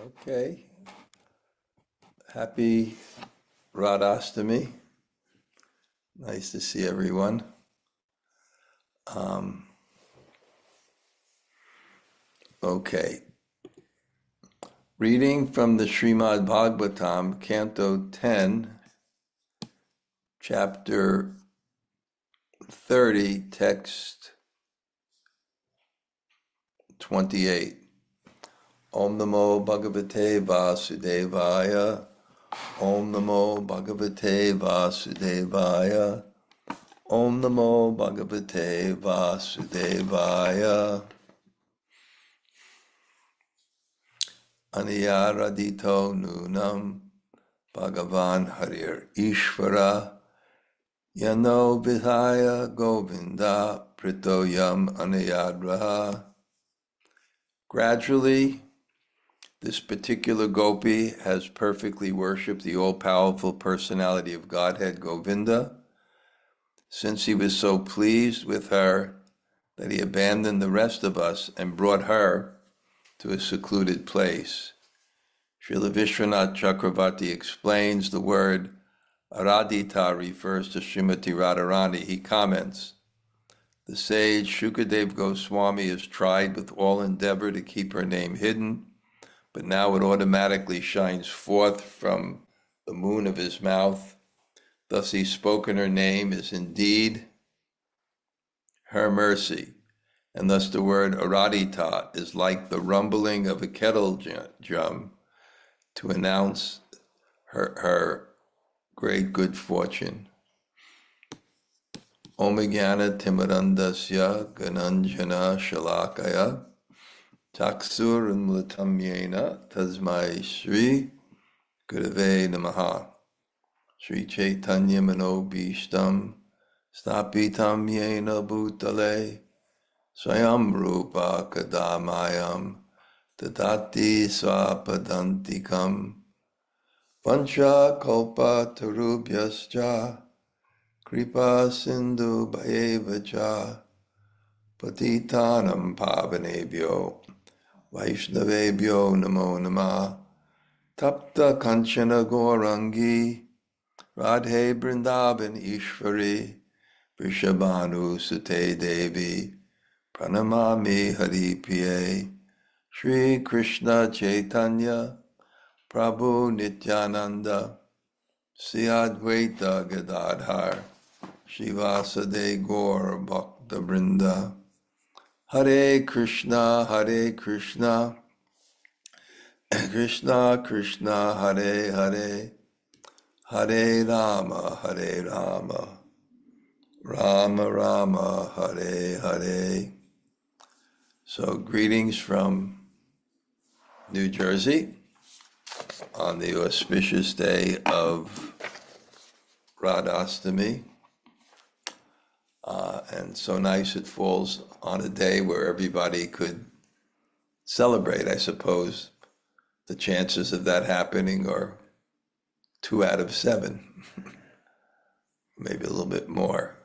Okay. Happy Radhastami. Nice to see everyone. Okay. Reading from the Śrīmad-Bhāgavatam Canto 10, Chapter 30, Text 28. Om Namo Bhagavate Vasudevaya. Om Namo Bhagavate Vasudevaya. Om Namo Bhagavate Vasudevaya. Anayārādhito nūnaṁ bhagavān harir īśvaraḥ yano vihāya govinda prīto yam anayad rahaḥ. Gradually, this particular gopī has perfectly worshipped the all-powerful personality of Godhead, Govinda, since he was so pleased with her that he abandoned the rest of us and brought her to a secluded place. Srila Vishwanath Chakravarti explains the word anayārādhito refers to Srimati Radharani. He comments, the sage Shukadeva Goswami has tried with all endeavor to keep her name hidden, but now it automatically shines forth from the moon of his mouth. Thus he's spoken her name is indeed her mercy, and thus the word anayādhito is like the rumbling of a kettle drum to announce her great good fortune. Om Jnana Timirandasya Gananjana Shalakaya Chaksur Unmilitam Yena Tasmai Shri Gurave Namaha. Shri Chaitanya Manobhishtam Stapitam Yena Bhutale Swayam Rupa Kadamayam Tadati Swapadantikam Pancha Kalpa Tarubhyascha Kripa Sindhu Bhayevacha Patitanam Pavanebhyo Vaishnavebhyo Namo Namah Tapta Kanchana Gaurangi Radhe Brindavan Ishvari Vrishabhanu Sute Devi Pranamami Haripriye Shri Krishna Chaitanya Prabhu Nityananda Sri Advaita Gadadhar Shivasade Gaur Bhakta Brinda Hare Krishna Krishna Krishna Hare Hare Hare Rama Rama Rama Hare Hare. So greetings from New Jersey on the auspicious day of Radhastami. And so nice it falls on a day where everybody could celebrate. I suppose the chances of that happening are 2 out of 7, maybe a little bit more.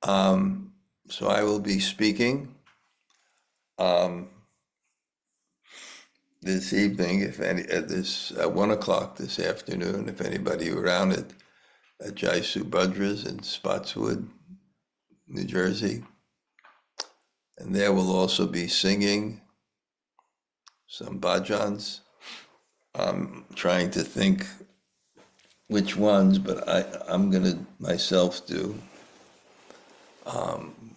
So I will be speaking this evening, if any, at 1 o'clock this afternoon, if anybody around it, at Jai Subhadra's in Spotswood, New Jersey. And there will also be singing some bhajans. I'm trying to think which ones, but I'm going to myself do.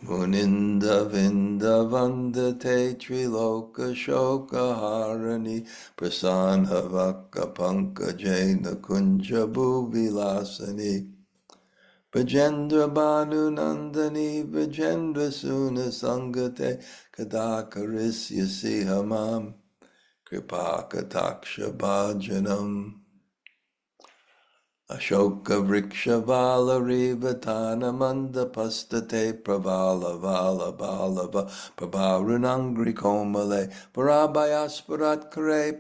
Muninda Vinda Vandate Triloka Shoka Harani Prasanha Vaka Pankajena Kunja Bhuvilasani Bhajendra Bhanu Nandani Bhajendra Suna Sangate Kadakarisya Sihamam Kripaka Taksha Bhajanam Ashoka Vriksha Valari Vatana Manda Pastate Pravala Vala Balava Prabharunangri Komale Parabayasparat Kare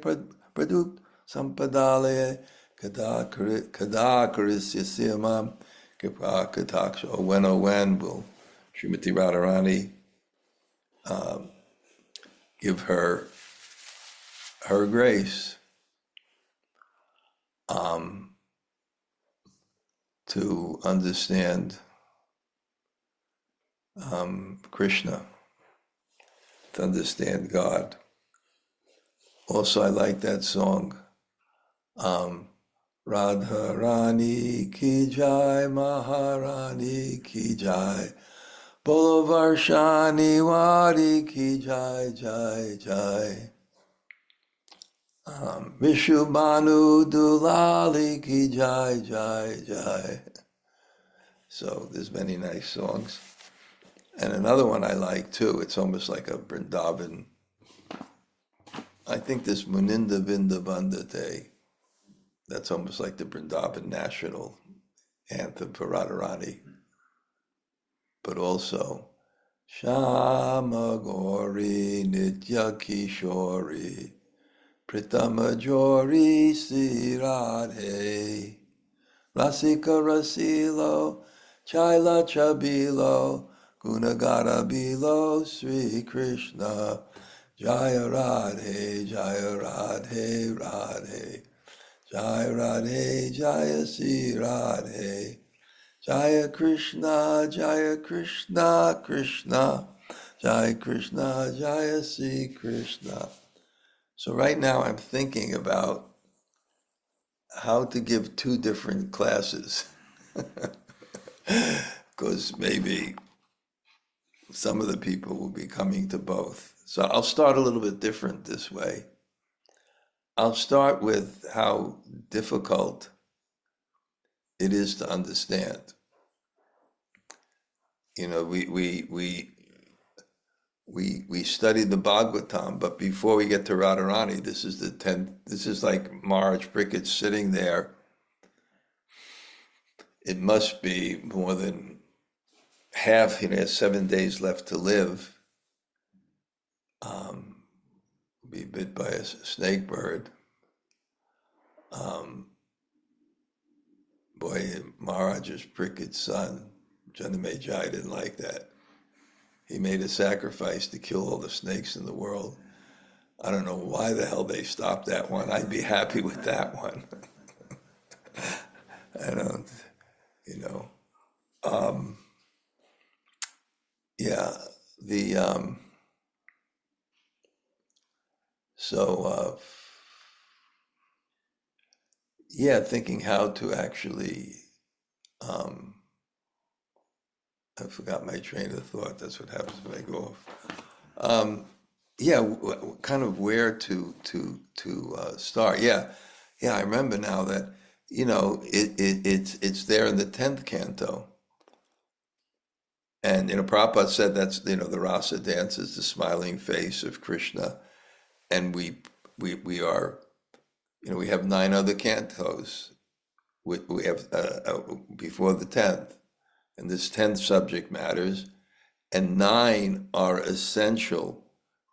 Praduk Sampadalaye Kadakarisya Siyamam Kripaka Oh when will Srimati Radharani give her her grace to understand Krishna, to understand God. Also, I like that song, Radha Rani ki jai, Maharani ki jai, Bolo Varshani Wadi ki jai, jai, jai. Vishubhanu Dulali ki jai, jai, jai. So there's many nice songs. And another one I like too, it's almost like a Vrindavan. I think this Muninda Vinda Vandate, that's almost like the Vrindavan national anthem for Radharani. But also, Shama Gauri Nitya Kishori Pritama Jori Sri Radhe Rasika Rasilo Chaila Chabilo Gunagara Bilo Sri Krishna Jaya Radhe Jaya Radhe Radhe Jaya Radhe Jaya Sri Radhe Jaya Krishna Krishna Jaya Krishna Jaya Sri Krishna. So right now I'm thinking about how to give two different classes because maybe some of the people will be coming to both. So I'll start a little bit different this way. I'll start with how difficult it is to understand. You know, we studied the Bhagavatam, but before we get to Radharani, this is the 10th, this is like Maharaj Prickett sitting there. It must be more than half, he has 7 days left to live. Be bit by a snake bird. Boy, Maharaj's Prickett's son, Janamejai, didn't like that. He made a sacrifice to kill all the snakes in the world. I don't know why the hell they stopped that one. I'd be happy with that one. I don't, you know. Yeah, the, yeah, thinking how to actually, I forgot my train of thought. That's what happens when I go off. Yeah, kind of where to start. Yeah, I remember now that, you know, it's there in the 10th canto. And, you know, Prabhupada said that's, you know, the rasa dance is the smiling face of Krishna. And we are, you know, we have 9 other cantos. We have before the 10th. And this 10th subject matters. And 9 are essential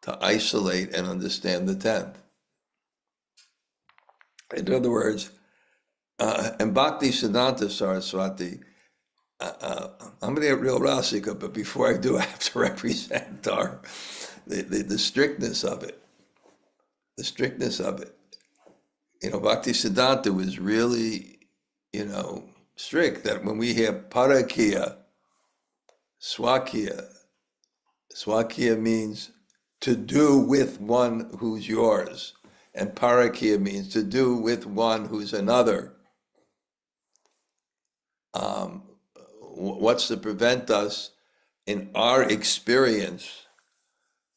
to isolate and understand the 10th. In other words, and Bhakti Siddhanta Saraswati, I'm going to get real Rasika, but before I do, I have to represent the strictness of it. The strictness of it. You know, Bhakti Siddhanta was really, you know, strict that when we hear parakiya, swakiya means to do with one who's yours, and parakiya means to do with one who's another. What's to prevent us in our experience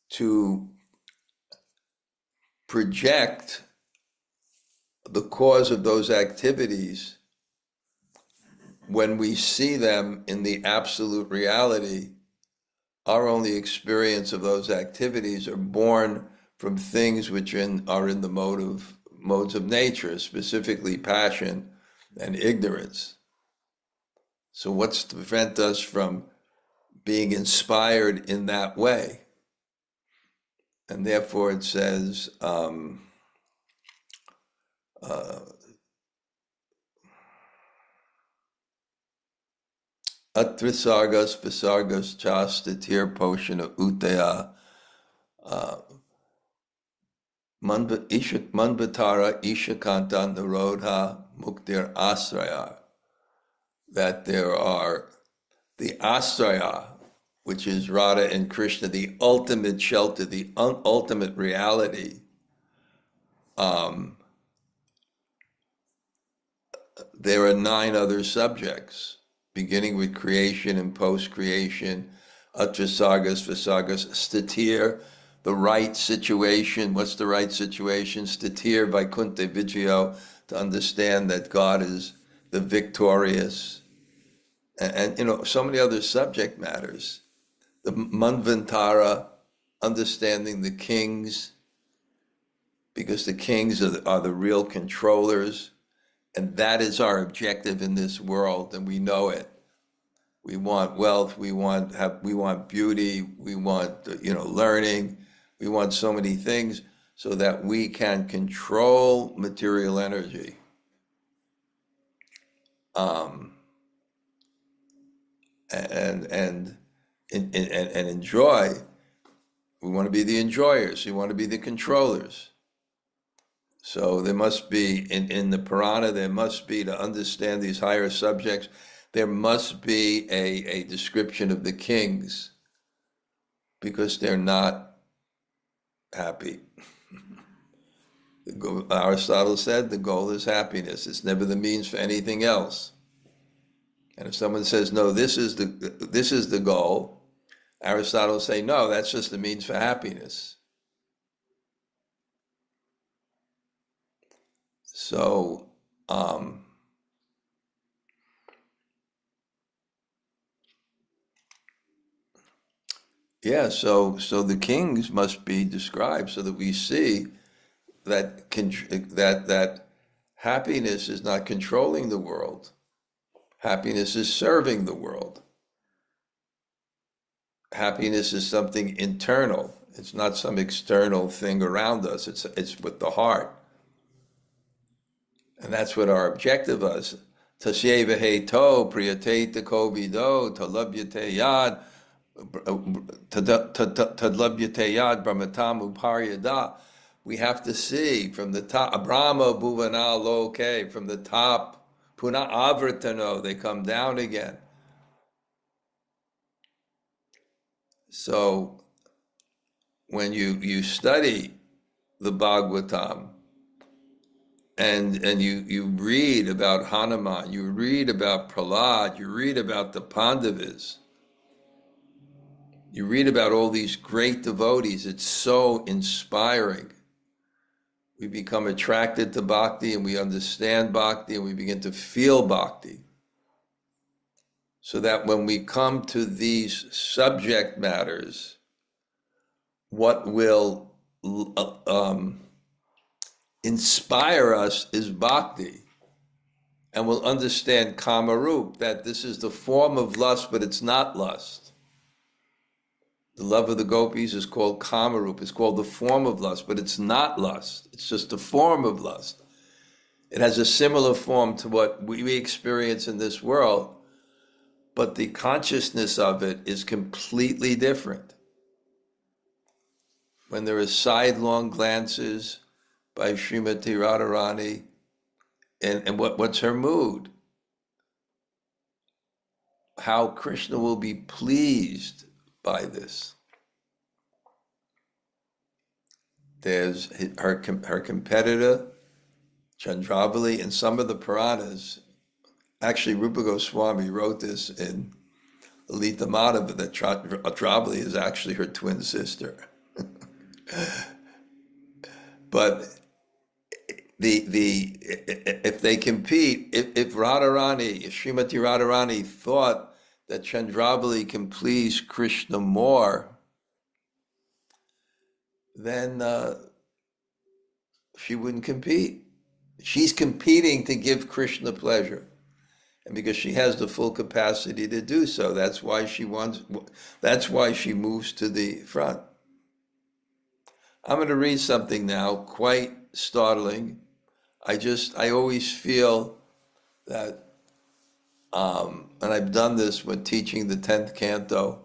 to project the cause of those activities when we see them in the absolute reality? Our only experience of those activities are born from things which are in the modes of nature, specifically passion and ignorance. So what's to prevent us from being inspired in that way? And therefore it says, Atvisargas visargas chastatir poshana utaya Manvatara Ishakanta Narodha Muktir Asraya, that there are the Asraya, which is Radha and Krishna, the ultimate shelter, the ultimate reality. There are 9 other subjects, beginning with creation and post-creation, Atrasagas, Vasagas, Statir, the right situation. What's the right situation? Statir, Vaikuntha Vijayo, to understand that God is the victorious. And so many other subject matters. The Manvantara, understanding the kings, because the kings are the real controllers. And that is our objective in this world, and we know it. We want wealth, we want beauty, we want learning, we want so many things so that we can control material energy. And enjoy. We want to be the enjoyers. We want to be the controllers. So there must be, in the Purana, there must be, to understand these higher subjects, there must be a description of the kings, because they're not happy. Aristotle said the goal is happiness. It's never the means for anything else. And if someone says, no, this is the goal, Aristotle will say, no, that's just the means for happiness. So, so the kings must be described so that we see that happiness is not controlling the world. Happiness is serving the world. Happiness is something internal. It's not some external thing around us. It's with the heart. And that's what our objective is. Tasye viheto priyate takovido talabhyate yad tadlabhyate yad brahmatam uparyada. We have to see from the top, Brahma bhuvana loke, from the top, puna avartano, they come down again. So when you study the Bhagavatam and you read about Hanuman, you read about Prahlad, you read about the Pandavas, you read about all these great devotees, it's so inspiring. We become attracted to bhakti and we understand bhakti and we begin to feel bhakti. So that when we come to these subject matters, what will inspire us is bhakti. And we'll understand kamarup, that this is the form of lust, but it's not lust. The love of the gopis is called kamarup. It's called the form of lust, but it's not lust. It's just a form of lust. It has a similar form to what we experience in this world, but the consciousness of it is completely different. When there are sidelong glances by Srimati Radharani, and what's her mood? How Krishna will be pleased by this. There's her competitor, Chandravali, in some of the Puranas. Actually, Rupa Goswami wrote this in Lalita Madhava, that Chandravali is actually her twin sister. But if they compete, if Radharani, if Srimati Radharani thought that Chandravali can please Krishna more, then she wouldn't compete. She's competing to give Krishna pleasure. And because she has the full capacity to do so, that's why she moves to the front. I'm going to read something now, quite startling. I always feel that, and I've done this when teaching the 10th canto,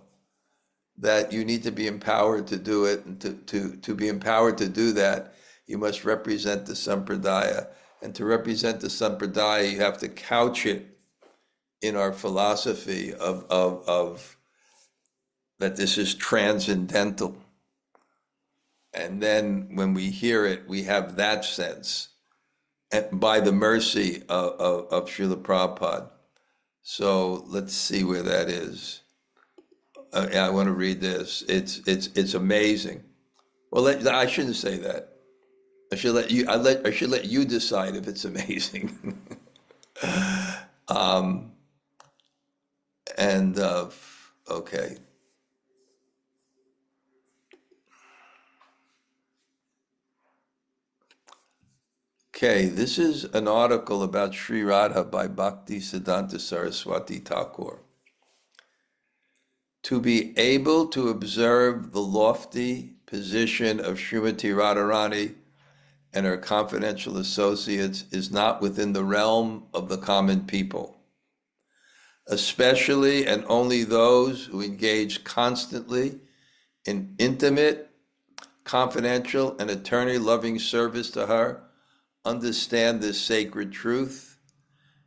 that you need to be empowered to do it, and to be empowered to do that, you must represent the sampradaya. And to represent the sampradaya, you have to couch it in our philosophy of that this is transcendental. And then when we hear it, we have that sense, and by the mercy of Srila Prabhupada. So let's see where that is. I want to read this. It's amazing. Well, I shouldn't say that. I should let you decide if it's amazing. Okay. Okay, this is an article about Sri Radha by Bhakti Siddhanta Saraswati Thakur. To be able to observe the lofty position of Srimati Radharani and her confidential associates is not within the realm of the common people, especially and only those who engage constantly in intimate, confidential, and eternity-loving service to her understand this sacred truth.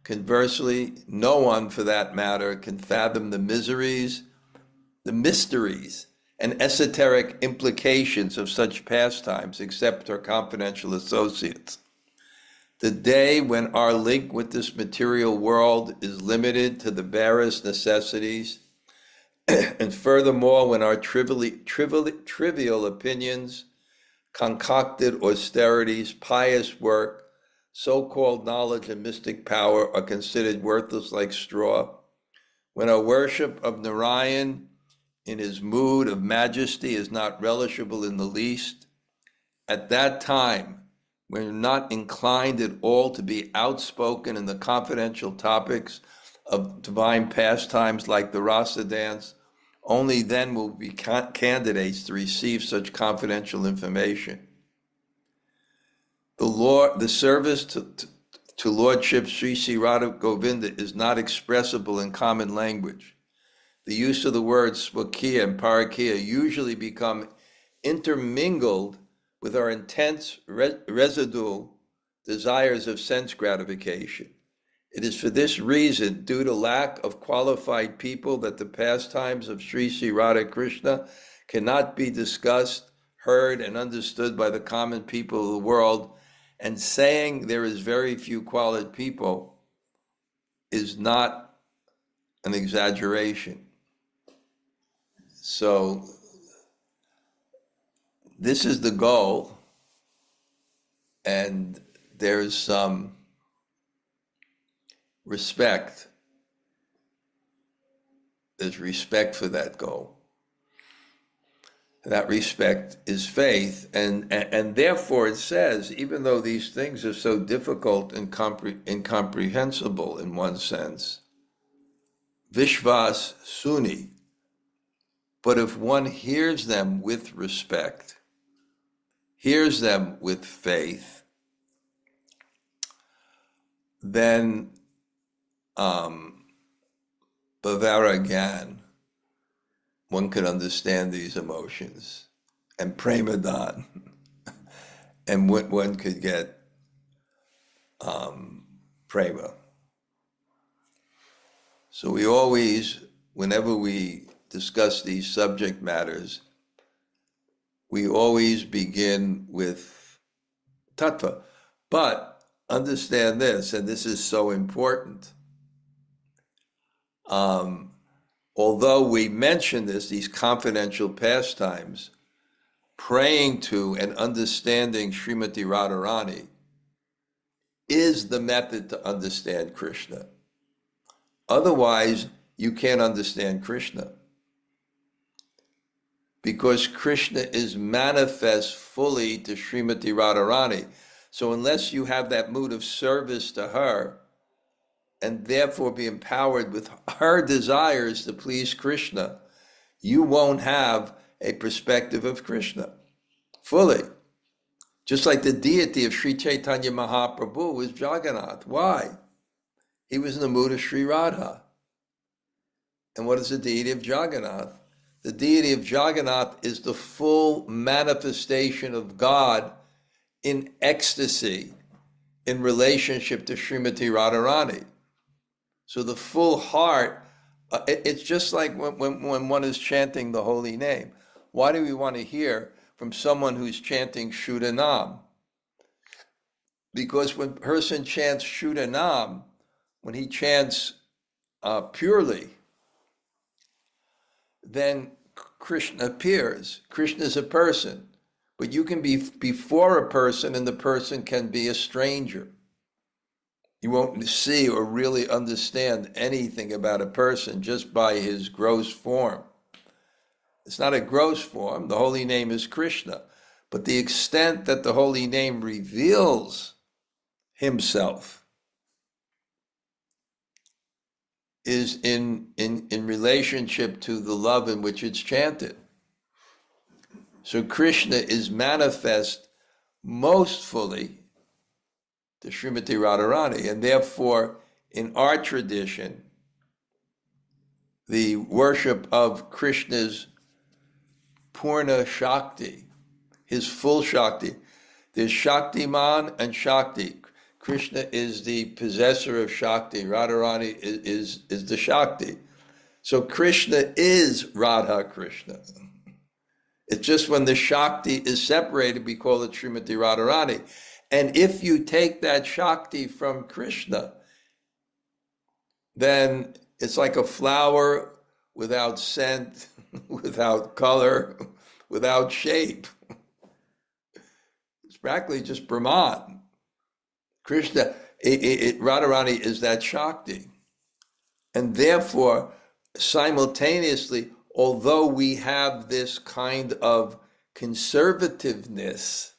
Conversely, no one, for that matter, can fathom the mysteries, and esoteric implications of such pastimes except her confidential associates. The day when our link with this material world is limited to the barest necessities, and furthermore, when our trivial opinions, concocted austerities, pious work, so-called knowledge and mystic power are considered worthless like straw, when our worship of Narayan in his mood of majesty is not relishable in the least, at that time, we're not inclined at all to be outspoken in the confidential topics of divine pastimes like the rasa dance. Only then will we be candidates to receive such confidential information. The service to Lordship Sri Sri Radha Govinda is not expressible in common language. The use of the words swakiya and parakiya usually become intermingled with our intense residual desires of sense gratification. It is for this reason, due to lack of qualified people, that the pastimes of Sri Sri Radha Krishna cannot be discussed, heard, and understood by the common people of the world, and saying there is very few qualified people is not an exaggeration. So this is the goal, and there's some respect. There's respect for that goal. That respect is faith, and therefore it says, even though these things are so difficult and incomprehensible in one sense, vishvas suni, but if one hears them with respect, hears them with faith, then bhavaragan, one could understand these emotions, and premadan, and one could get prema. So we always, whenever we discuss these subject matters, we always begin with tattva. But understand this, and this is so important. Although we mention these confidential pastimes, praying to and understanding Srimati Radharani is the method to understand Krishna. Otherwise, you can't understand Krishna. Because Krishna is manifest fully to Srimati Radharani. So unless you have that mood of service to her, and therefore be empowered with her desires to please Krishna, you won't have a perspective of Krishna fully. Just like the deity of Sri Chaitanya Mahaprabhu was Jagannath. Why? He was in the mood of Sri Radha. And what is the deity of Jagannath? The deity of Jagannath is the full manifestation of God in ecstasy in relationship to Srimati Radharani. So the full heart, it's just like when one is chanting the holy name. Why do we want to hear from someone who's chanting nūnaṁ? Because when a person chants nūnaṁ, when he chants purely, then Krishna appears. Krishna is a person, but you can be before a person and the person can be a stranger. You won't see or really understand anything about a person just by his gross form. It's not a gross form. The holy name is Krishna. But the extent that the holy name reveals himself is in relationship to the love in which it's chanted. So Krishna is manifest most fully to Srimati Radharani, and therefore in our tradition, the worship of Krishna's Purna Shakti, his full Shakti. There's Shaktiman and Shakti. Krishna is the possessor of Shakti. Radharani is the Shakti. So Krishna is Radha Krishna. It's just when the Shakti is separated, we call it Srimati Radharani. And if you take that Shakti from Krishna, then it's like a flower without scent, without color, without shape. It's practically just Brahman. Krishna, Radharani is that Shakti. And therefore, simultaneously, although we have this kind of conservativeness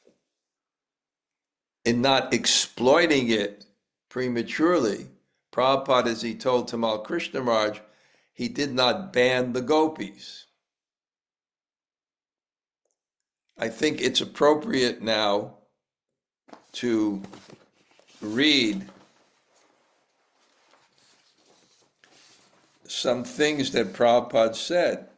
in not exploiting it prematurely, Prabhupada, as he told Tamal Krishna Maharaj, he did not ban the gopis. I think it's appropriate now to read some things that Prabhupada said.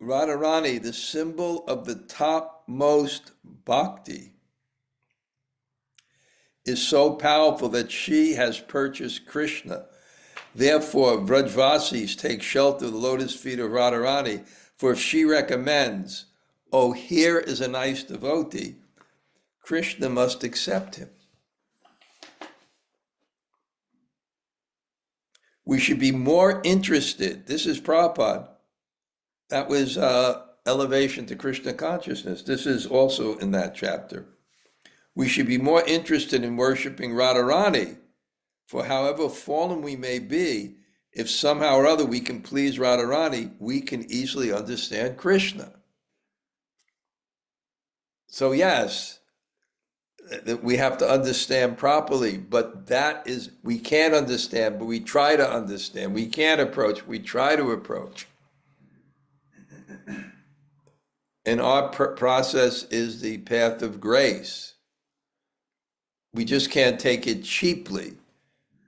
Radharani, the symbol of the topmost bhakti, is so powerful that she has purchased Krishna. Therefore, Vrajvasis take shelter of the lotus feet of Radharani, for if she recommends, oh, here is a nice devotee, Krishna must accept him. We should be more interested. This is Prabhupada. That was elevation to Krishna consciousness. This is also in that chapter. We should be more interested in worshiping Radharani, for however fallen we may be, if somehow or other we can please Radharani, we can easily understand Krishna. So yes, we have to understand properly, but that is, we can't understand, but we try to understand. We can't approach, we try to approach. And our process is the path of grace. We just can't take it cheaply,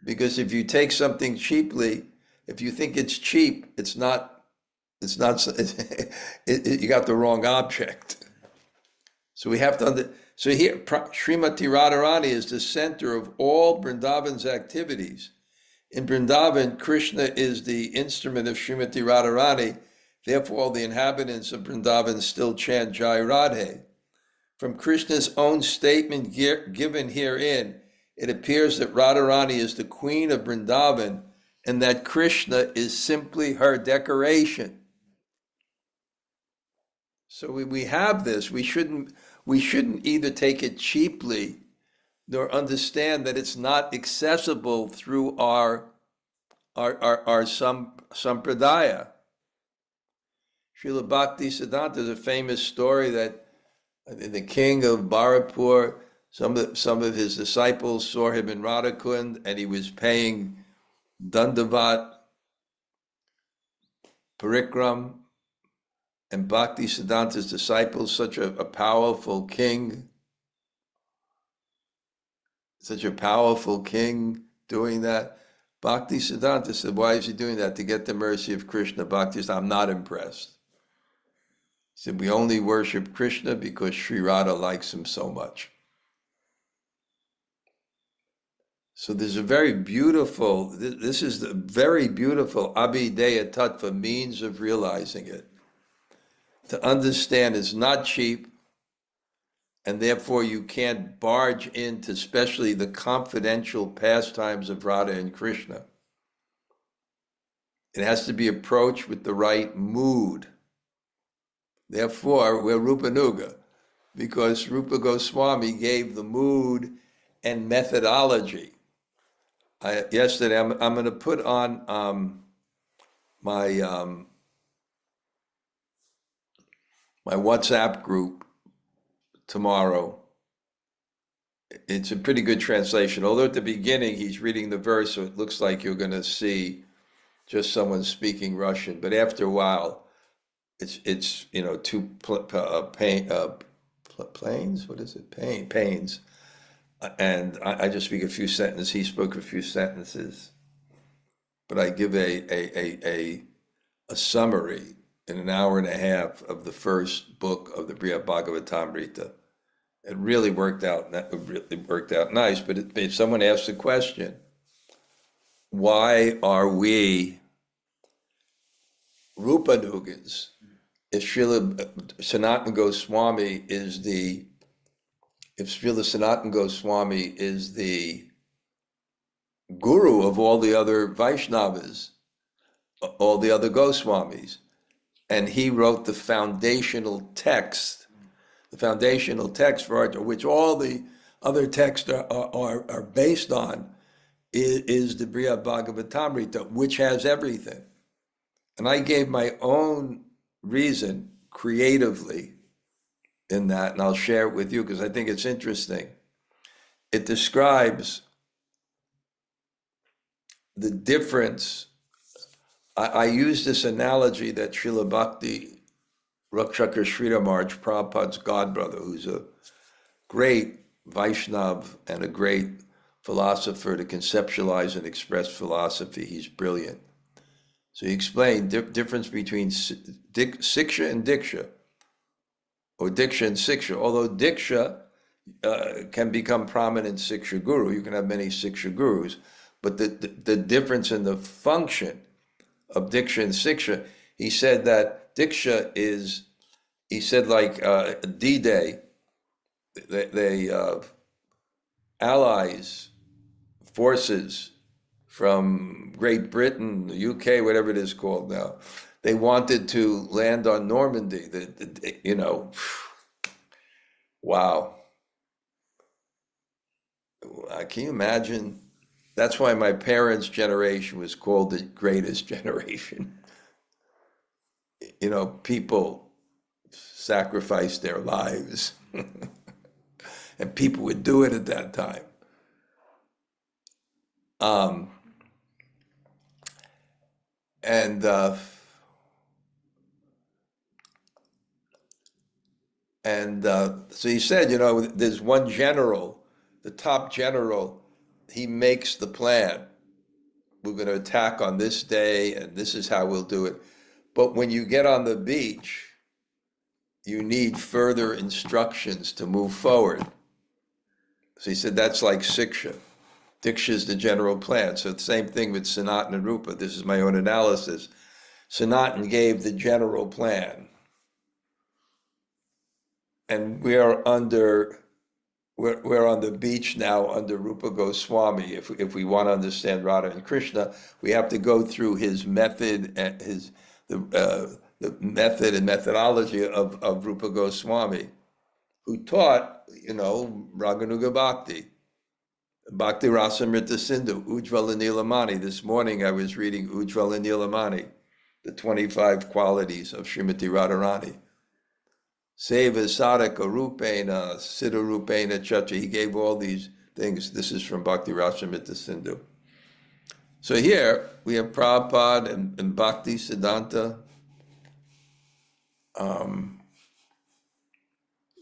because if you take something cheaply, if you think it's cheap, you got the wrong object. So we have to so here, Srimati Radharani is the center of all Vrindavan's activities. In Vrindavan, Krishna is the instrument of Srimati Radharani. Therefore, all the inhabitants of Vrindavan still chant Jai Radhe. From Krishna's own statement given herein, it appears that Radharani is the queen of Vrindavan and that Krishna is simply her decoration. So we have this. We shouldn't either take it cheaply nor understand that it's not accessible through our sampradaya. Srila Bhakti Siddhanta, there's a famous story that the king of Bharapur, some of his disciples saw him in Radhakund, and he was paying Dandavat Parikram, and Bhakti Siddhanta's disciples, such a powerful king, doing that. Bhakti Siddhanta said, why is he doing that? To get the mercy of Krishna. Bhakti said, I'm not impressed. He said, we only worship Krishna because Sri Radha likes him so much. So there's a very beautiful, this is the very beautiful Abhideya Tattva, means of realizing it. To understand is not cheap, and therefore you can't barge into especially the confidential pastimes of Radha and Krishna. It has to be approached with the right mood. Therefore, we're Rupanuga, because Rupa Goswami gave the mood and methodology. Yesterday, I'm going to put on my my WhatsApp group tomorrow. It's a pretty good translation. Although at the beginning he's reading the verse, so it looks like you're going to see just someone speaking Russian. But after a while, it's two planes. What is it? Pains. And I just speak a few sentences. He spoke a few sentences, but I give a summary in an hour and a half of the first book of the Bhagavatam Canto. It really worked out. It worked out nice. But if someone asks the question, why are we Rupanugas? If Srila Sanatana Goswami is the guru of all the other Vaishnavas, all the other Goswamis, and he wrote the foundational text for art, which all the other texts are based on, is the Bhagavatam Canto, which has everything. And I gave my own reason creatively in that, and I'll share it with you because I think it's interesting. It describes the difference. I use this analogy that Srila Bhakti Rakshaka Sridhar Maharaj, Prabhupada's godbrother, who's a great Vaishnav and a great philosopher to conceptualize and express philosophy. He's brilliant. So he explained the difference between Siksha and Diksha, or Diksha and Siksha. Although Diksha can become prominent Siksha guru, you can have many Siksha gurus, but the difference in the function of Diksha and Siksha, he said that Diksha is, he said like D-Day, they allies, forces from Great Britain, the UK, whatever it is called now, they wanted to land on Normandy. Wow. Can you imagine? That's why my parents' generation was called the greatest generation. People sacrificed their lives, and people would do it at that time. So he said, there's one general, the top general, he makes the plan. We're going to attack on this day, and this is how we'll do it. But when you get on the beach, you need further instructions to move forward. So he said, that's like Siksha. Diksha is the general plan. So the same thing with Sanatana and Rupa. This is my own analysis. Sanatana gave the general plan. And we're on the beach now under Rupa Goswami. If we want to understand Radha and Krishna, we have to go through his method and the method and methodology of Rupa Goswami, who taught, Raganuga Bhakti, Bhakti Rasamrita Sindhu, Ujjvala Nilamani. This morning I was reading Ujjvala Nilamani, the 25 qualities of Srimati Radharani. Seva Sadhaka Rupena, Siddha Rupena Chacha. He gave all these things. This is from Bhakti Rasamrita Sindhu. So here we have Prabhupada and Bhakti Siddhanta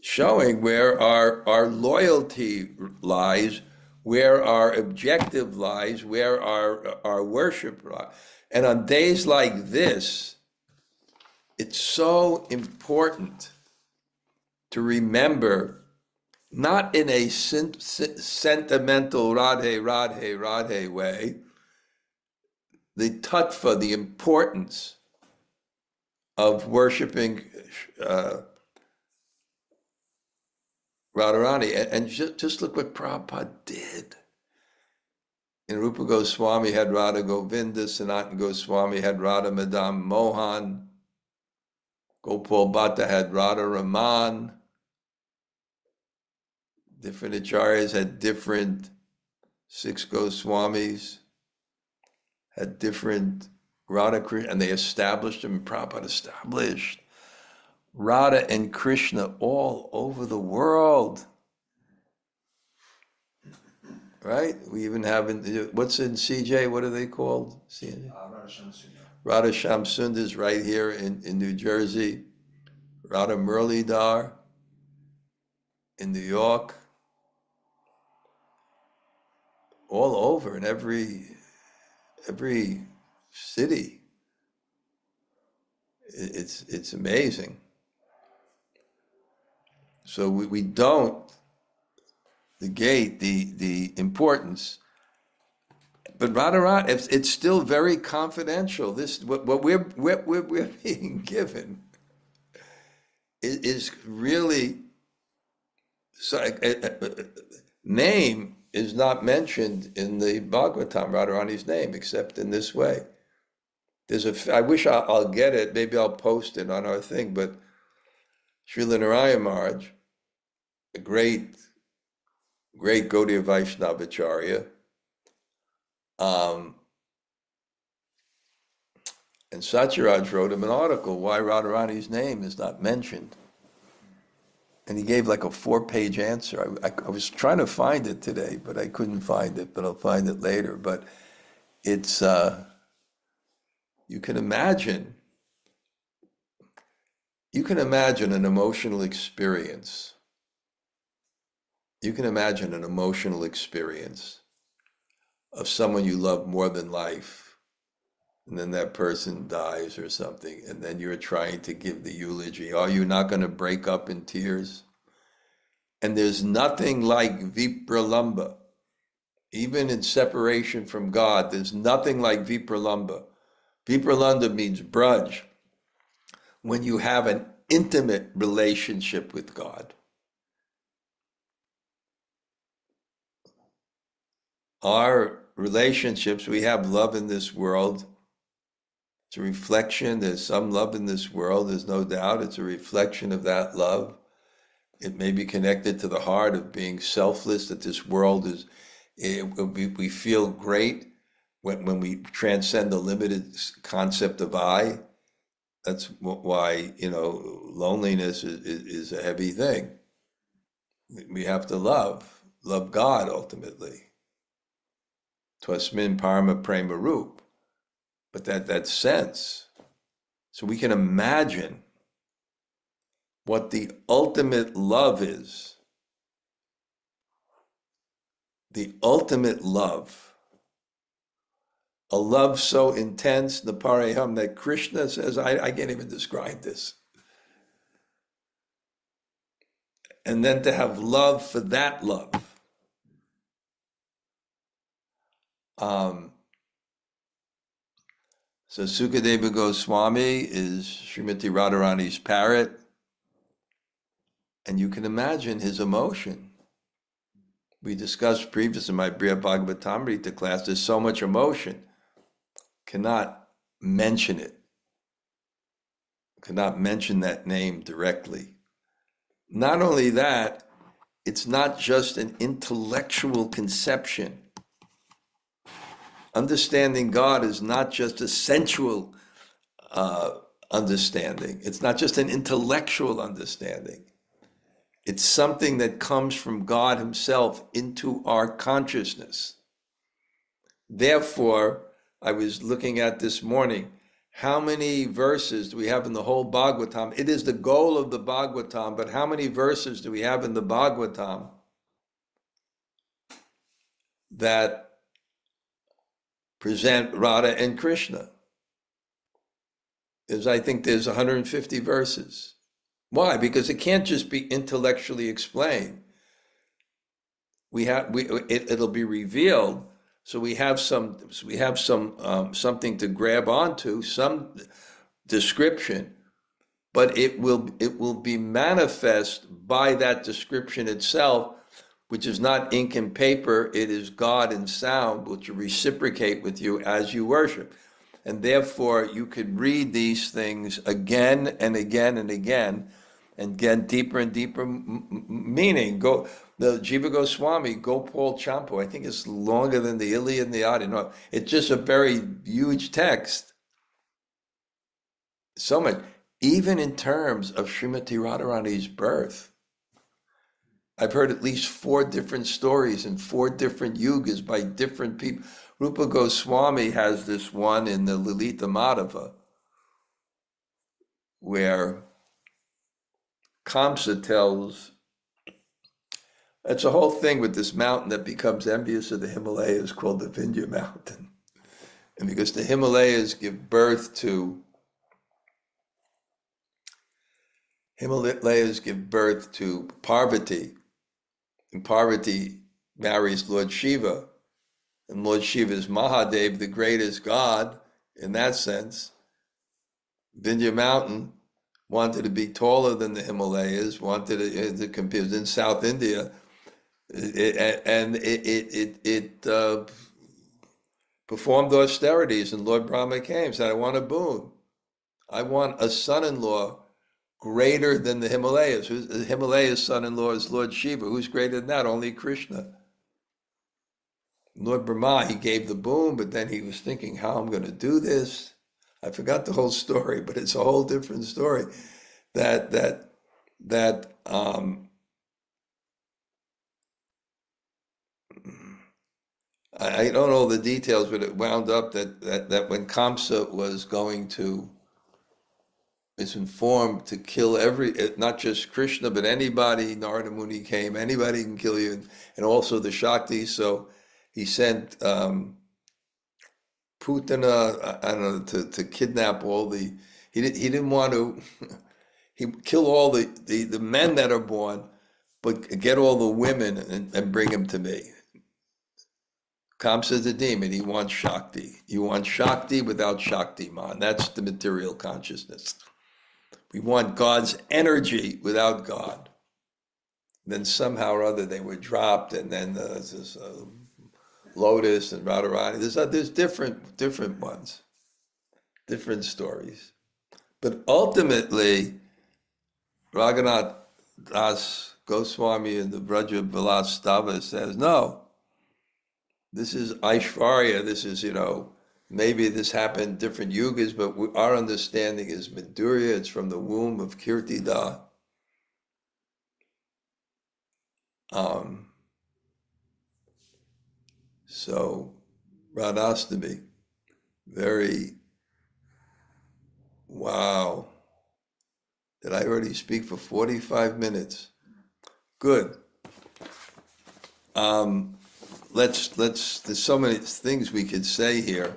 showing where our loyalty lies where our objective lies, where our worship lies. And on days like this, it's so important to remember, not in a sentimental radhe, radhe, radhe way, the tattva, the importance of worshiping Radharani. And just look what Prabhupada did. And Rupa Goswami had Radha Govinda, Sanatana Goswami had Radha Madam Mohan, Gopal Bhatta had Radha Raman, different acharyas had different, 6 Goswamis had different Radha Krishna, and they established them, Prabhupada established Radha and Krishna all over the world. Right? We even have, what's in CJ, what are they called? Radha Shamsundar is right here in New Jersey. Radha Murlidhar in New York. All over in every city. It's amazing. So we don't negate the importance, but Radharani, it's still very confidential. This what we're being given is really, so name is not mentioned in the Bhagavatam, Radharani's name, except in this way. I wish I'll get it, maybe I'll post it on our thing, but Srila Narayana Maharaj, a great Gaudiya Vaishnavacharya, and Satyaraj wrote him an article, why Radharani's name is not mentioned. And he gave like a 4-page answer. I was trying to find it today, but I couldn't find it, but I'll find it later. But it's, you can imagine an emotional experience. You can imagine an emotional experience of someone you love more than life, and then that person dies or something, and then you're trying to give the eulogy. Are you not going to break up in tears? And there's nothing like vipralamba. Even in separation from God, there's nothing like vipralamba. Vipralamba means braj, when you have an intimate relationship with God. Our relationships, we have love in this world. It's a reflection. There's some love in this world, there's no doubt. It's a reflection of that love. It may be connected to the heart of being selfless, that this world is, we feel great when we transcend the limited concept of I. That's why, loneliness is a heavy thing. We have to love God ultimately. Twasmin parama prema rup. But that sense, so we can imagine what the ultimate love is. The ultimate love. A love so intense, napareham, that Krishna says, I can't even describe this. And then to have love for that love. So Sukadeva Goswami is Srimati Radharani's parrot. And you can imagine his emotion. We discussed previously in my Śrīmad-Bhāgavatam class, there's so much emotion. Cannot mention it. Cannot mention that name directly. Not only that, it's not just an intellectual conception. Understanding God is not just a sensual understanding. It's not just an intellectual understanding. It's something that comes from God himself into our consciousness. Therefore, I was looking at this morning, how many verses do we have in the whole Bhagavatam? It is the goal of the Bhagavatam, but how many verses do we have in the Bhagavatam that present Radha and Krishna. I think there's 150 verses. Why? Because it can't just be intellectually explained. It'll be revealed. So we have something to grab onto, some description, but it will be manifest by that description itself, which is not ink and paper. It is God and sound, which will reciprocate with you as you worship. And therefore, you could read these things again and again and again, and get deeper and deeper meaning. The Jiva Goswami, Gopal Champu, I think it's longer than the Iliad and the Odyssey. No, it's just a very huge text. So much. Even in terms of Srimati Radharani's birth, I've heard at least 4 different stories in 4 different yugas by different people. Rupa Goswami has this one in the Lalita Madhava, where Kamsa tells, it's a whole thing with this mountain that becomes envious of the Himalayas called the Vindhya Mountain. And because the Himalayas give birth to Parvati, and Parvati marries Lord Shiva, and Lord Shiva is Mahadev, the greatest god in that sense. Vindhya Mountain wanted to be taller than the Himalayas, wanted to compete in South India, and it performed austerities, and Lord Brahma came and said, I want a boon. I want a son-in-law greater than the Himalayas. The Himalayas' son-in-law is Lord Shiva. Who's greater than that? Only Krishna. Lord Brahma, he gave the boon, but then he was thinking, how I'm going to do this. I forgot the whole story, but it's a whole different story. I don't know the details, but it wound up that when Kamsa is informed to kill not just Krishna, but anybody, Narada Muni came, anybody can kill you, and also the Shakti. So he sent Putana, I don't know, to kidnap all he didn't want to, he kill all the men that are born, but get all the women and bring them to me. Kamsa is a demon. He wants Shakti. You want Shakti without Shaktiman. That's the material consciousness. We want God's energy without God. Then somehow or other they were dropped, and then there's Lotus and Radharani. There's different ones, different stories. But ultimately, Raghunath Das Goswami in the Vraja Vilastava says, no, this is īśvaraḥ, this is, maybe this happened in different yugas, but our understanding is Madhurya, it's from the womb of Kirtida. So, Radhastami, very, wow. Did I already speak for 45 minutes? Good. There's so many things we could say here.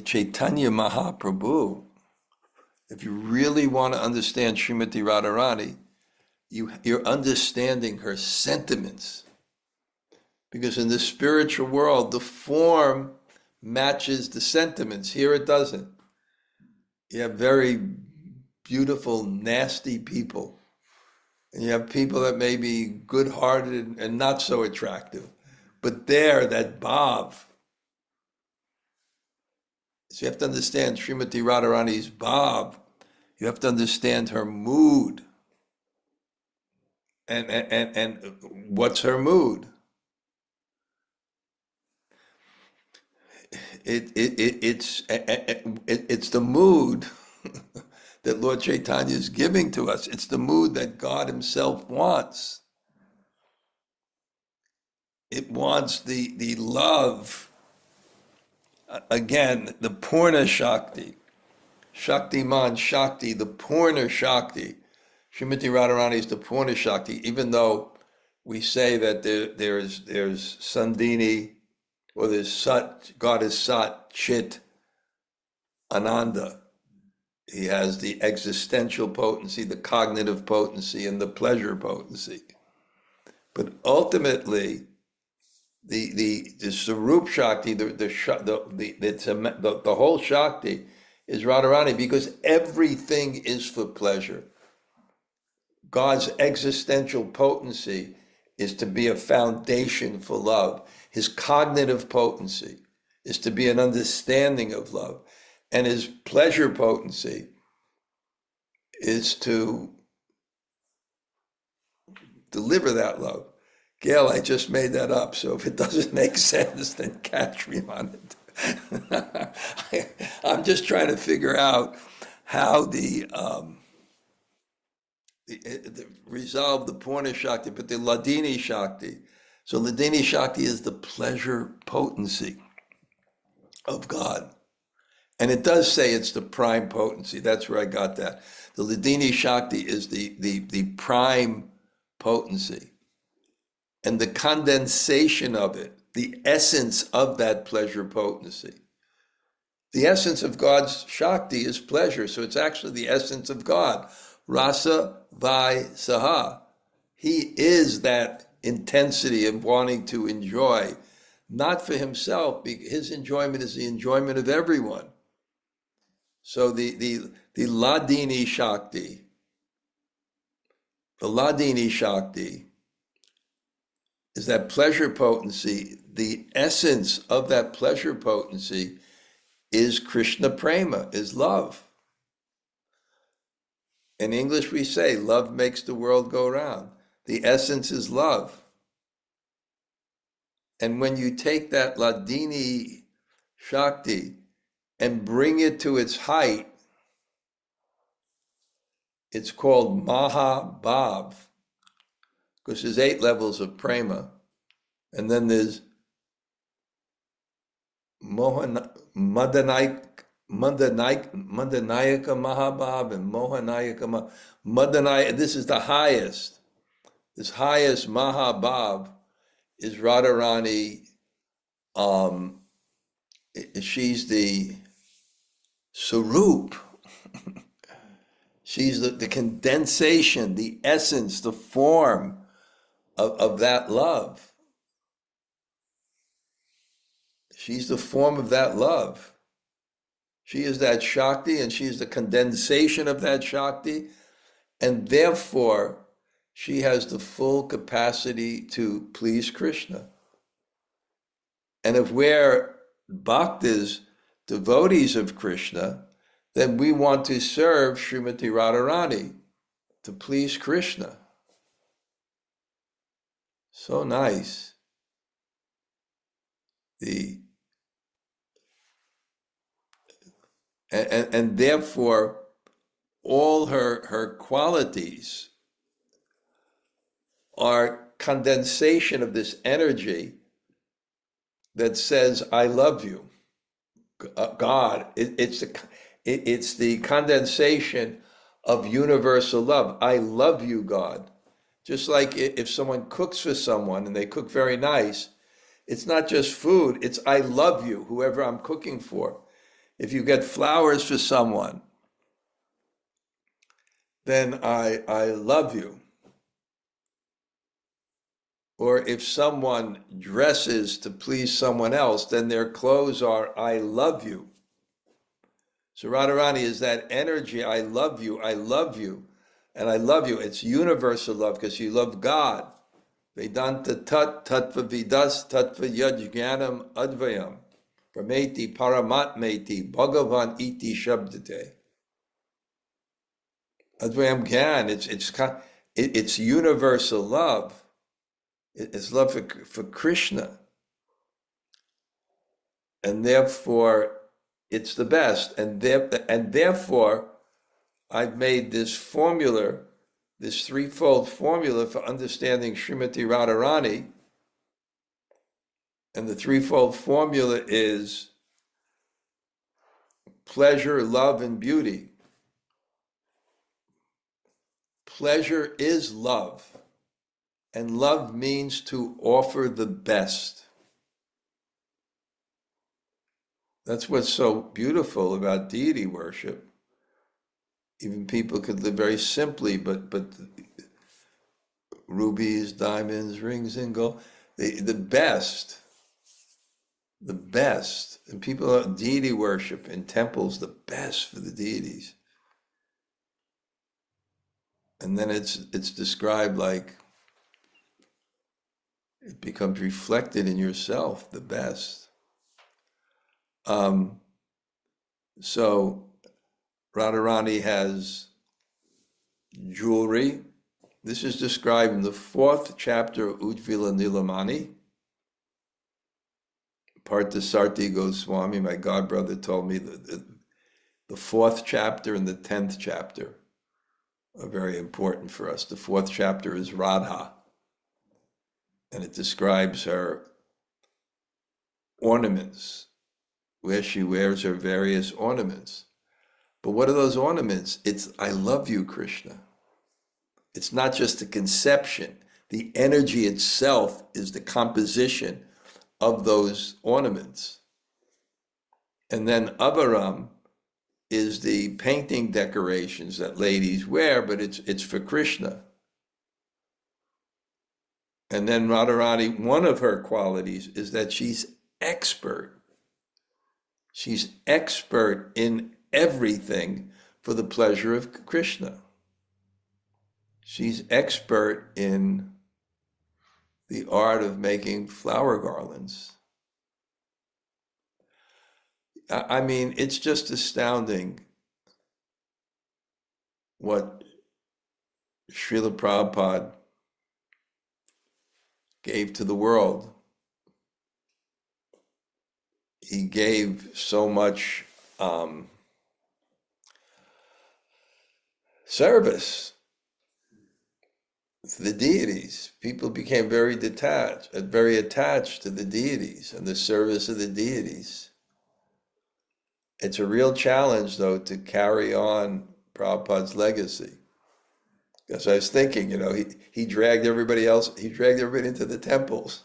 Chaitanya Mahaprabhu, if you really want to understand Srimati Radharani, you're understanding her sentiments. Because in the spiritual world, the form matches the sentiments. Here it doesn't. You have very beautiful, nasty people. And you have people that may be good-hearted and not so attractive. But that bhav. So you have to understand Srimati Radharani's bhav. You have to understand her mood. And what's her mood? It's the mood that Lord Chaitanya is giving to us. It's the mood that God himself wants. It wants the love. Again, the Purna Shakti. Shaktiman Shakti, the Purna Shakti. Srimati Radharani is the Purna Shakti, even though we say that there's Sandini, or there's Sat, God is Sat, Chit, Ananda. He has the existential potency, the cognitive potency, and the pleasure potency. But ultimately, the Sarup Shakti, the whole Shakti is Radharani, because everything is for pleasure. God's existential potency is to be a foundation for love. His cognitive potency is to be an understanding of love. And his pleasure potency is to deliver that love. Gail, I just made that up, so if it doesn't make sense, then catch me on it. I'm just trying to figure out how the resolve the Purna Shakti, but the Ladini Shakti. So Ladini Shakti is the pleasure potency of God. And it does say it's the prime potency. That's where I got that. The Ladini Shakti is the prime potency. And the condensation of it, the essence of that pleasure potency. The essence of God's Shakti is pleasure, so it's actually the essence of God. Rasa vyasa. He is that intensity of wanting to enjoy, not for himself, because his enjoyment is the enjoyment of everyone. So the Ladini Shakti, is that pleasure potency. The essence of that pleasure potency is Krishna Prema, is love. In English we say, love makes the world go round. The essence is love. And when you take that Ladini Shakti and bring it to its height, it's called Mahabhav, because there's 8 levels of Prema. And then there's Madanayaka Mahabhav and Mohanayaka Madanayaka. This is the highest. This highest Mahabhav is Radharani. She's the Sarup. She's the condensation, the essence, the form of that love. She's the form of that love. She is that Shakti, and she is the condensation of that Shakti, and therefore she has the full capacity to please Krishna. And if we're bhaktas, devotees of Krishna, then we want to serve Srimati Radharani to please Krishna. So nice. And therefore, all her qualities are condensation of this energy that says, I love you. God, it's the condensation of universal love. I love you, God. Just like if someone cooks for someone and they cook very nice, it's not just food, it's I love you, whoever I'm cooking for. If you get flowers for someone, then I love you. Or if someone dresses to please someone else, then their clothes are I love you. So Radharani is that energy, I love you, and I love you. It's universal love because you love God. Vedanta tat tattva vidas tattva yajnanam advayam. Prameti paramatmeti bhagavān iti shabdate. Advayam gyan, it's universal love. It's love for Krishna. And therefore, it's the best. And therefore, I've made this formula, this threefold formula for understanding Srimati Radharani. And the threefold formula is pleasure, love, and beauty. Pleasure is love, and love means to offer the best. That's what's so beautiful about deity worship. Even people could live very simply, but rubies, diamonds, rings, and gold, the best, and people deity worship in temples, the best for the deities. And then it's described like it becomes reflected in yourself, the best. So Radharani has jewelry. This is described in the 4th chapter of Ujjvala Nilamani. Parthasarthi Goswami, my godbrother, told me that the 4th chapter and the 10th chapter are very important for us. The 4th chapter is Radha, and it describes her ornaments, where she wears her various ornaments. But what are those ornaments? It's, I love you, Krishna. It's not just a conception. The energy itself is the composition of those ornaments. And then Avaram is the painting decorations that ladies wear, but it's for Krishna. And then Radharani, one of her qualities is that she's expert. She's expert in everything for the pleasure of Krishna. She's expert in the art of making flower garlands. I mean, it's just astounding what Srila Prabhupada gave to the world. He gave so much service to the deities. People became very attached to the deities and the service of the deities. It's a real challenge, though, to carry on Prabhupada's legacy. Because I was thinking, he dragged everybody into the temples.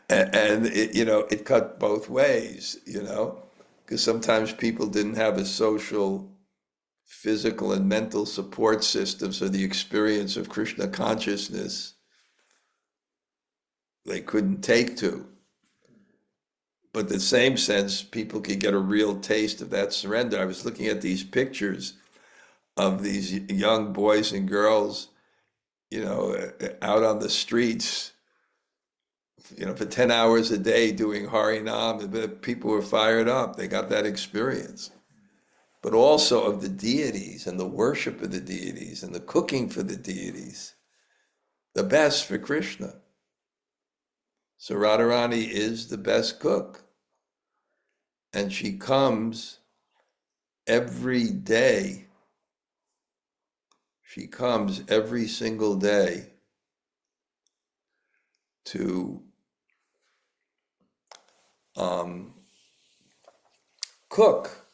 and it cut both ways, because sometimes people didn't have a social, physical, and mental support system, so the experience of Krishna consciousness they couldn't take to. But in the same sense, people could get a real taste of that surrender. I was looking at these pictures of these young boys and girls, out on the streets, for 10 hours a day doing Harinam, and people were fired up. They got that experience. But also of the deities and the worship of the deities and the cooking for the deities, the best for Krishna. So Radharani is the best cook. And she comes every day. She comes every single day to cook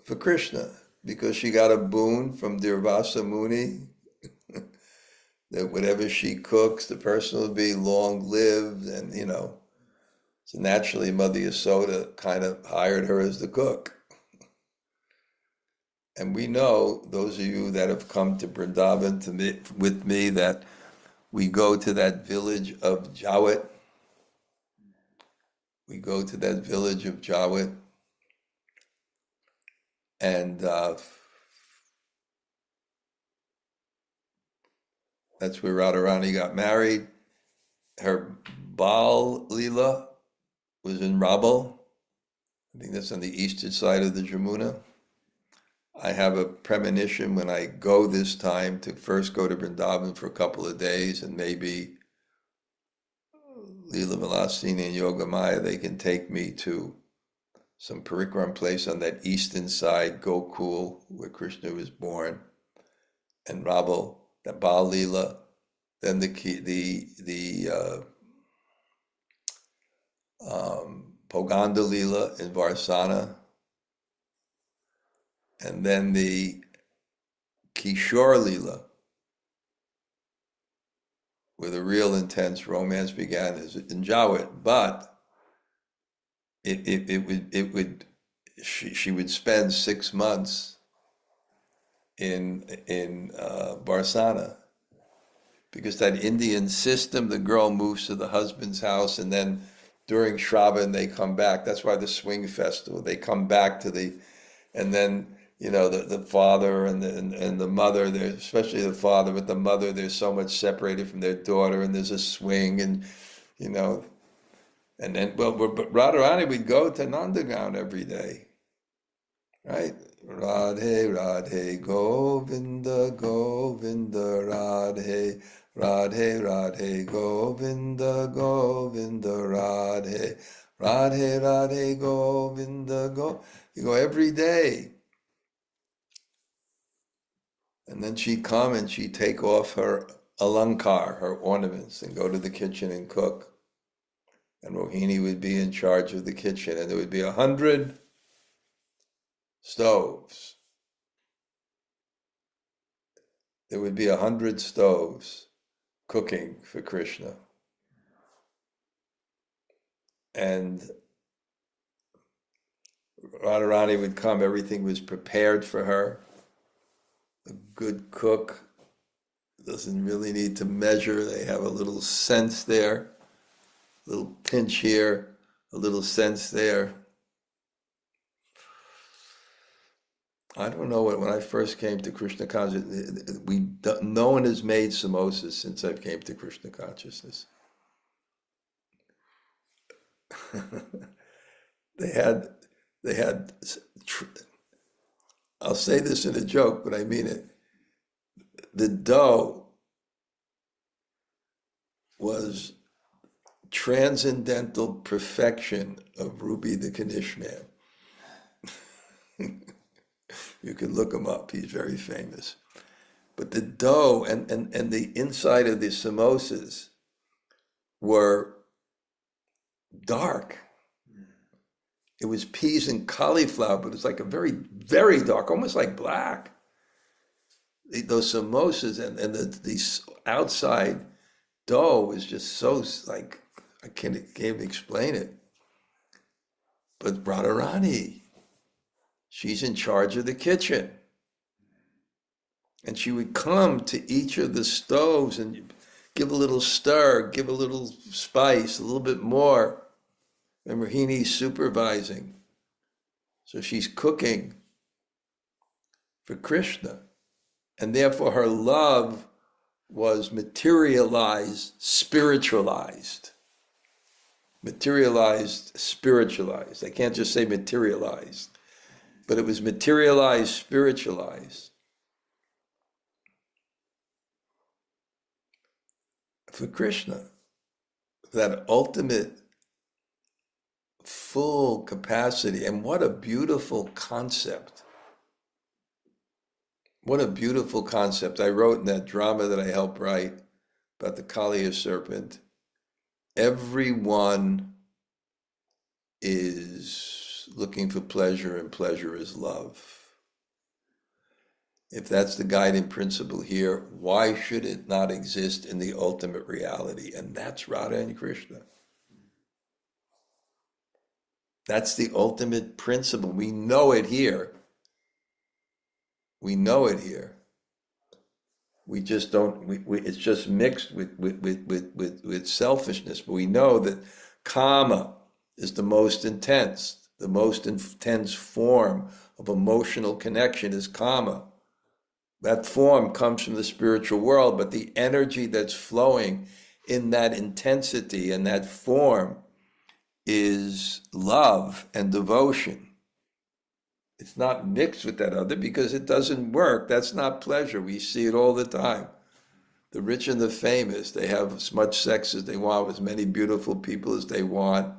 for Krishna, because she got a boon from Durvasa Muni that whatever she cooks, the person will be long-lived, and so naturally Mother Yasoda kind of hired her as the cook. And we know, those of you that have come to Vrindavan with me, that we go to that village of Jawat. We go to that village of Jawat, and that's where Radharani got married. Her Bal Leela was in Rabal. I think that's on the eastern side of the Jamuna. I have a premonition when I go this time to first go to Vrindavan for a couple of days, and maybe Leela Vilasini and Yogamaya, they can take me to some parikram place on that eastern side, Gokul, where Krishna was born, and Rabal, the Bal Leela, then the Poganda Leela in Varsana, And then the Kishore Lila, where the real intense romance began, is in Jawat. But she would spend 6 months in Barsana, because that Indian system, the girl moves to the husband's house, and then during Shravan they come back. That's why the swing festival, they come back to and then the father and the mother, especially the father, but the mother, they're so much separated from their daughter, and there's a swing, and and then but Radharani would go to Nandagown every day, right? Radhe Radhe Govinda Govinda Radhe Radhe Radhe Govinda Govinda Radhe Radhe Radhe Govinda You go every day. And then she'd come and she'd take off her alankar, her ornaments, and go to the kitchen and cook. And Rohini would be in charge of the kitchen, and there would be 100 stoves. There would be 100 stoves cooking for Krishna. And Radharani would come, everything was prepared for her. A good cook doesn't really need to measure. They have a little sense there, a little pinch here, a little sense there. I don't know when I first came to Krishna consciousness, no one has made samosas since I came to Krishna consciousness. They had, I'll say this in a joke, but I mean it. The dough was transcendental perfection of Ruby the Kanishman. You can look him up, he's very famous. But the dough and the inside of the samosas were dark. It was peas and cauliflower, but it's like a very, very dark, almost like black. Those samosas and the outside dough was just so, like, I can't even explain it. But Radharani, she's in charge of the kitchen. And she would come to each of the stoves and give a little stir, give a little spice, a little bit more. And Rohini's supervising. So she's cooking for Krishna. And therefore her love was materialized, spiritualized. Materialized, spiritualized. I can't just say materialized, but it was materialized, spiritualized. For Krishna, that ultimate full capacity. And what a beautiful concept. What a beautiful concept. I wrote in that drama that I helped write about the Kaliya serpent. Everyone is looking for pleasure, and pleasure is love. If that's the guiding principle here, why should it not exist in the ultimate reality? And that's Radha and Krishna. That's the ultimate principle. We know it here. We know it here. We just don't, it's just mixed with selfishness. But we know that kama is the most intense form of emotional connection is kama. That form comes from the spiritual world, but the energy that's flowing in that intensity and that form is love and devotion. It's not mixed with that other because it doesn't work. That's not pleasure. We see it all the time. The rich and the famous, they have as much sex as they want with as many beautiful people as they want,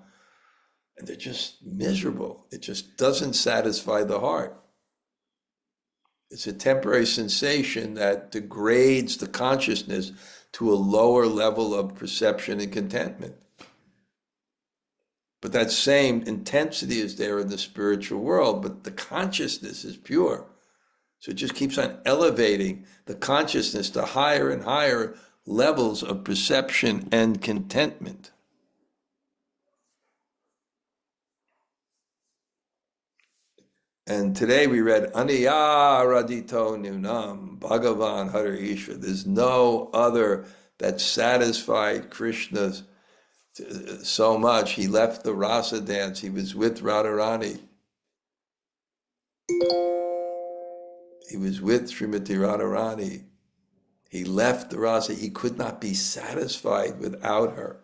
and they're just miserable. It just doesn't satisfy the heart. It's a temporary sensation that degrades the consciousness to a lower level of perception and contentment. But that same intensity is there in the spiritual world, but the consciousness is pure. So it just keeps on elevating the consciousness to higher and higher levels of perception and contentment. And today we read anayārādhito nūnaṁ, bhagavān harir īśvaraḥ. There's no other that satisfied Krishna so much. He left the rasa dance. He was with Radharani. He was with Srimati Radharani. He left the rasa. He could not be satisfied without her.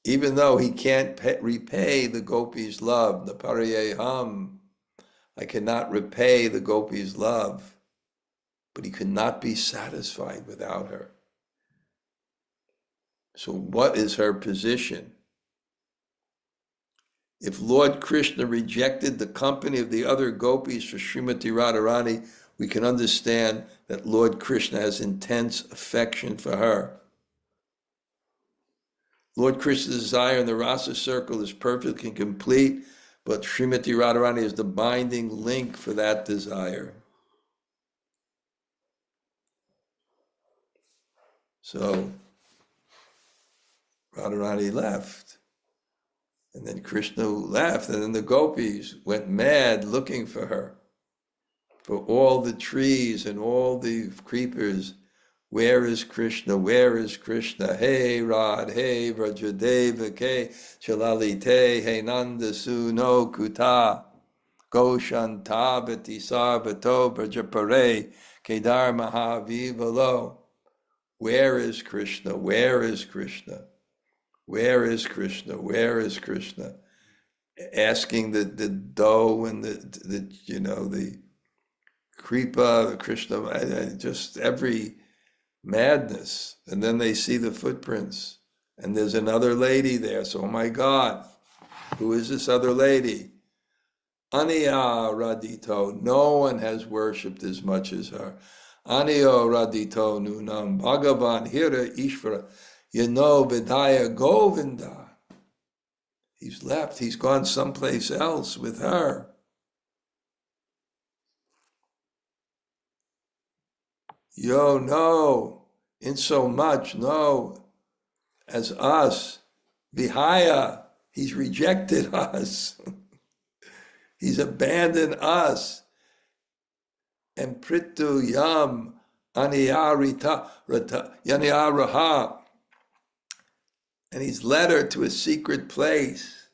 Even though he can't repay the gopis' love, the pariyeham, I cannot repay the gopis' love, but he could not be satisfied without her. So what is her position? If Lord Krishna rejected the company of the other gopis for Srimati Radharani, we can understand that Lord Krishna has intense affection for her. Lord Krishna's desire in the rasa circle is perfect and complete, but Srimati Radharani is the binding link for that desire. So Radharani left, and then Krishna left, and then the gopis went mad looking for her, for all the trees and all the creepers. Where is Krishna? Where is Krishna? Hey Rad, hey Vrajadeva, ke Chalalite, hey Nanda Suno Kuta, Goshanta Bati Sarvato Brajapare, Kedar Mahavivalo. Where is Krishna? Where is Krishna? Where is Krishna? Where is Krishna? Asking the doe and the Kripa, Krishna, just every madness. And then they see the footprints, and there's another lady there. So, oh my God, who is this other lady? Anayārādhito. No one has worshipped as much as her. Anayārādhito nūnaṁ, bhagavān harir īśvaraḥ, vihāya Govinda. He's left. He's gone someplace else with her. No, in so much, no, as us, vihāya, he's rejected us. He's abandoned us. And prīto yam anayārādhito rahaḥ. And he's led her to a secret place.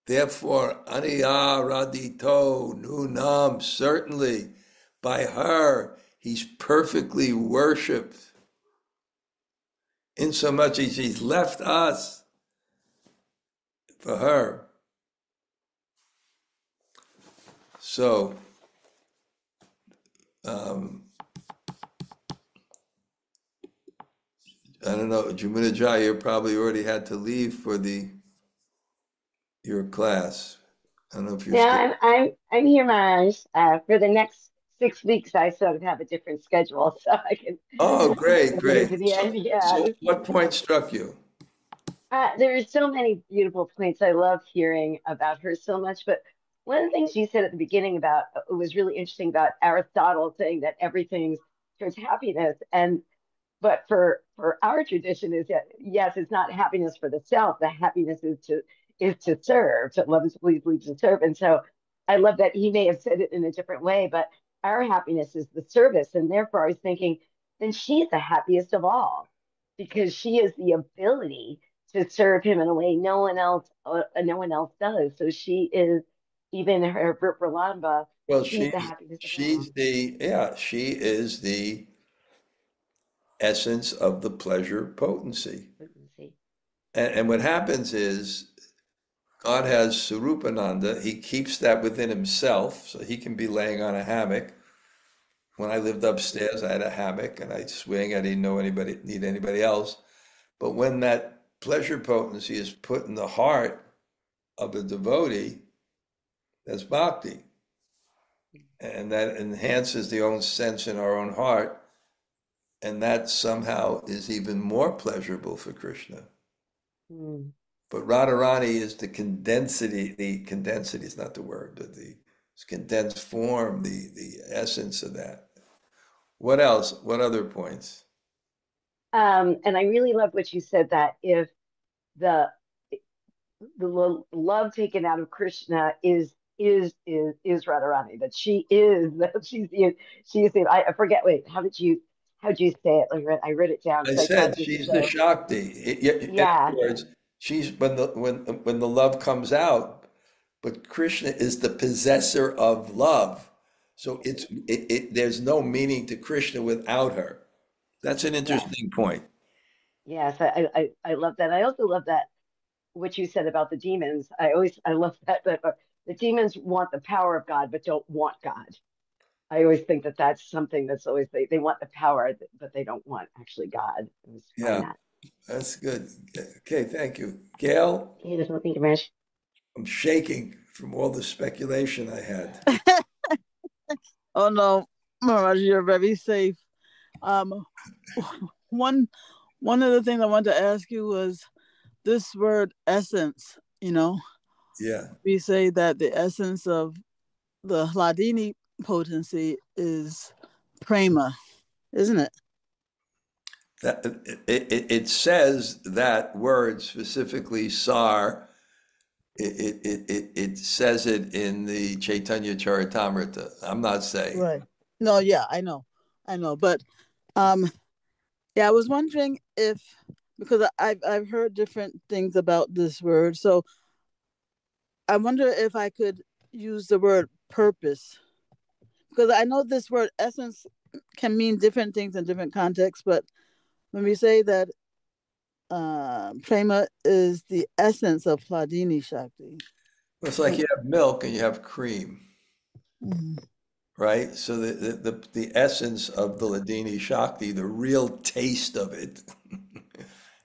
Therefore, anayārādhito nūnaṁ, certainly by her, he's perfectly worshipped. Insomuch as he's left us for her. So, I don't know, Jamunajaya, you probably already had to leave for your class. I don't know if you're Yeah, I'm here, Maharaj. For the next 6 weeks, I sort of have a different schedule, so I can Oh, great, get great. into the end. Yeah. So what point struck you? There are so many beautiful points. I love hearing about her so much. But one of the things you said at the beginning about it was really interesting about Aristotle saying that everything's towards happiness. And but for our tradition is that yes, it's not happiness for the self. The happiness is to serve, to love is to please, believe to serve. And so I love that he may have said it in a different way, but our happiness is the service. And therefore I was thinking, then she's the happiest of all because she has the ability to serve him in a way no one else does. So she is even her Vripalamba, Well, she's the happiest of all. she is the essence of the pleasure potency. See. And what happens is God has Sarupananda. He keeps that within himself, so he can be laying on a hammock. When I lived upstairs, I had a hammock and I'd swing. I didn't need anybody else. But when that pleasure potency is put in the heart of a devotee, that's bhakti. And that enhances the own sense in our own heart. And that somehow is even more pleasurable for Krishna. Hmm. But Radharani is the condensity is not the word, but the condensed form, the essence of that. What else? What other points? And I really love what you said, that if the love taken out of Krishna is Radharani, that she is that she's the I forget. Wait, how'd you say it? I wrote it down I because I thought said it was she's the so. Shakti. In Yeah, other words, she's when the love comes out, but Krishna is the possessor of love. So there's no meaning to Krishna without her. That's an yes, interesting point. yes. I love that. I also love that what you said about the demons. I love that the demons want the power of God but don't want God. I always think that that's something that's always they want the power, but they don't want actually God. I always find Yeah, that. that's good. Okay, thank you. Gail, Okay, there's nothing to mention. I'm shaking from all the speculation I had. Oh no, Maharaj, you're very safe. Um, one one of the things I wanted to ask you was this word essence. Yeah. We say that the essence of the Hladini potency is prema, isn't it? That it says that word specifically, sar. It says it in the Chaitanya Charitamrita. I'm not saying. Right. No, yeah, I know, but um, yeah, I was wondering if because I've heard different things about this word, so I wonder if I could use the word purpose because I know this word essence can mean different things in different contexts, but when we say that prema is the essence of Hladini Shakti. Well, it's like you have milk and you have cream, Mhm. right? So the essence of the Ladini Shakti, the real taste of it,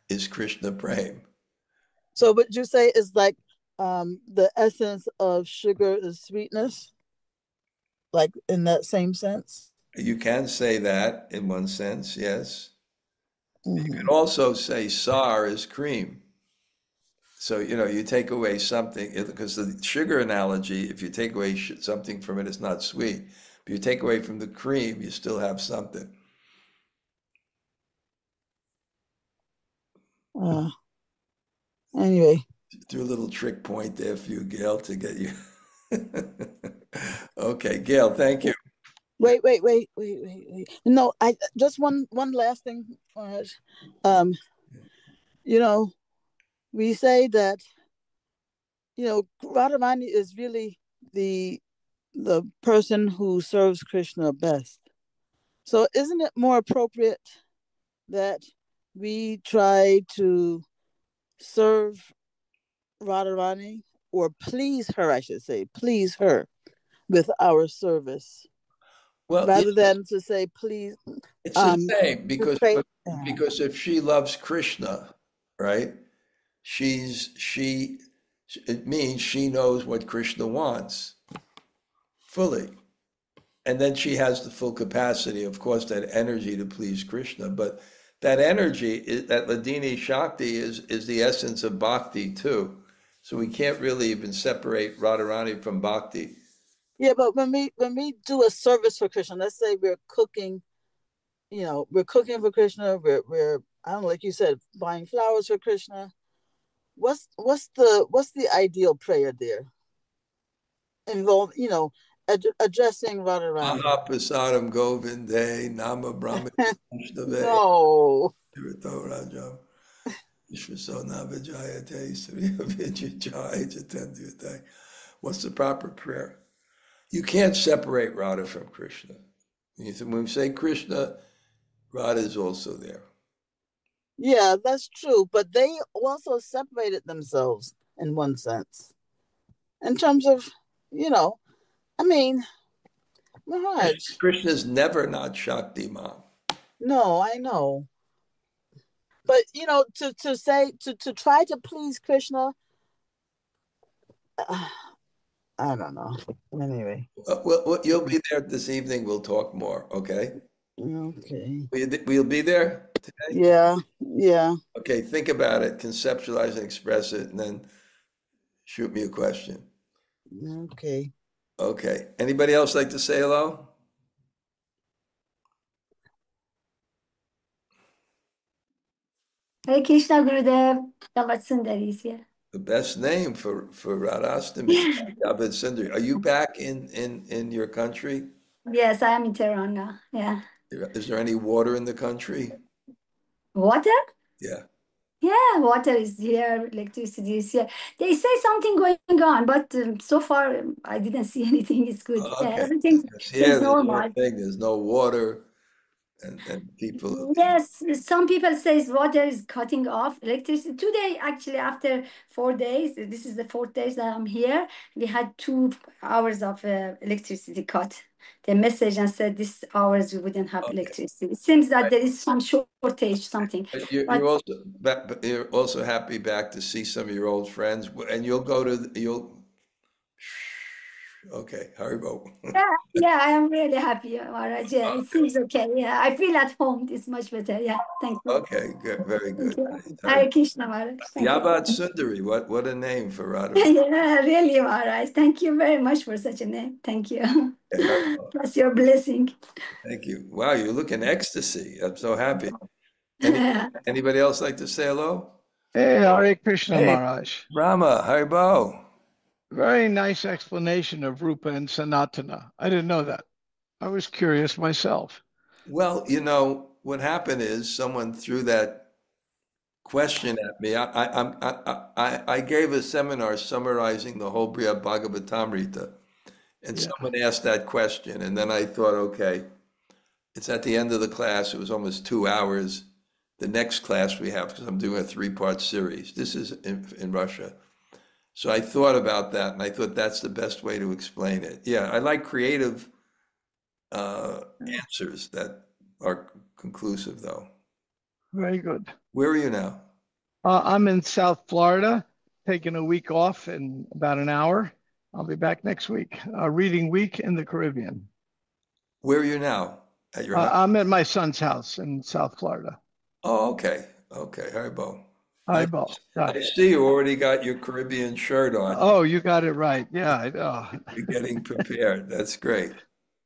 is Krishna Prem. So would you say is like the essence of sugar is sweetness, like in that same sense? You can say that in one sense, yes. You Mm-hmm. can also say sar is cream. So, you take away something, because the sugar analogy, if you take away something from it, it's not sweet. But you take away from the cream, you still have something. Uh, anyway, Do a little trick point there for you, Gail, to get you. Okay, Gail, thank you. wait. No, I just one last thing. Um, you know, we say that Radharani is really the the person who serves Krishna best. So isn't it more appropriate that we try to serve Radharani or please her, I should say, please her with our service Well, rather than to say please it's the um same to because pray. because if she loves Krishna, right? She it means she knows what Krishna wants fully. And then she has the full capacity, of course, that energy to please Krishna. But that energy, that Ladini Shakti is the essence of bhakti too. So we can't really even separate Radharani from bhakti. Yeah, but when we do a service for Krishna, let's say we're cooking, we're cooking for Krishna, we're I don't know, like you said, buying flowers for Krishna. What's the ideal prayer there? Involve, addressing Radharani. Mahaprasadam Govinde Nama Brahma Vishnave No. Tirtho Rajam Vishwasona Vijayate Surya Vijay Jatendrite. What's the proper prayer? You can't separate Radha from Krishna. When we say Krishna, Radha is also there. Yeah, that's true. But they also separated themselves in one sense. In terms of, you know, I mean, Maharaj, Krishna's never not Shakti Mom. no, I know. But to say to try to please Krishna, uh, I don't know. Anyway. You'll be there this evening. We'll talk more. Okay. Okay. We'll be there. today? Yeah, yeah. Okay, think about it, conceptualize and express it, and then shoot me a question. Okay. Okay. Anybody else like to say hello? Hare Krishna, Gurudev. Davat Sundari is here. The best name for Radhastami, David Sundari. Are you back in your country? Yes, I am in Tehran now. Yeah. Is there any water in the country? Water? Yeah. Yeah, water is here, electricity is here. They say something going on, but so far I didn't see anything. It's good. Oh, Yeah, okay. everything Here, seems there's no normal. thing. There's no water, and people. Yes, some people say water is cutting off electricity. Today, actually, after 4 days, this is the fourth day that I'm here, we had 2 hours of electricity cut. The message and said this hours we wouldn't have Okay. electricity. It seems that there is some shortage, something. But But you're also happy back to see some of your old friends, and you'll go to you'll. Okay, Haribo. yeah, I am really happy, Maharaj. Yeah, it seems okay. Yeah, I feel at home. It's much better. Yeah, thank you. Okay, good, very Thank good. you. Hare Krishna, Maharaj. Thank you. Yabat Sundari, what a name for Radha. Yeah, really, Maharaj. Thank you very much for such a name. Thank you. Okay, Haribo. That's your blessing. Thank you. Wow, you look in ecstasy. I'm so happy. Yeah. Anybody else like to say hello? Hey, Hare Krishna Hey. Maharaj. Rama, Haribo. Very nice explanation of Rupa and Sanatana. I didn't know that. I was curious myself. Well, what happened is someone threw that question at me. I gave a seminar summarizing the whole Bhagavatam Canto, and Yeah. someone asked that question, and then I thought, okay, it's at the end of the class. It was almost 2 hours. The next class we have, because I'm doing a 3-part series. This is in Russia. So I thought about that, and I thought that's the best way to explain it. Yeah, I like creative answers that are conclusive, though. Very good. Where are you now? I'm in South Florida, taking a week off in about an hour. I'll be back next week. Reading week in the Caribbean. Where are you now? At your house? I'm at my son's house in South Florida. Oh, okay. Okay, Haribo. Hi, Bo. I see you already got your Caribbean shirt on. Oh, you got it right. Yeah, I know. You're getting prepared. That's great.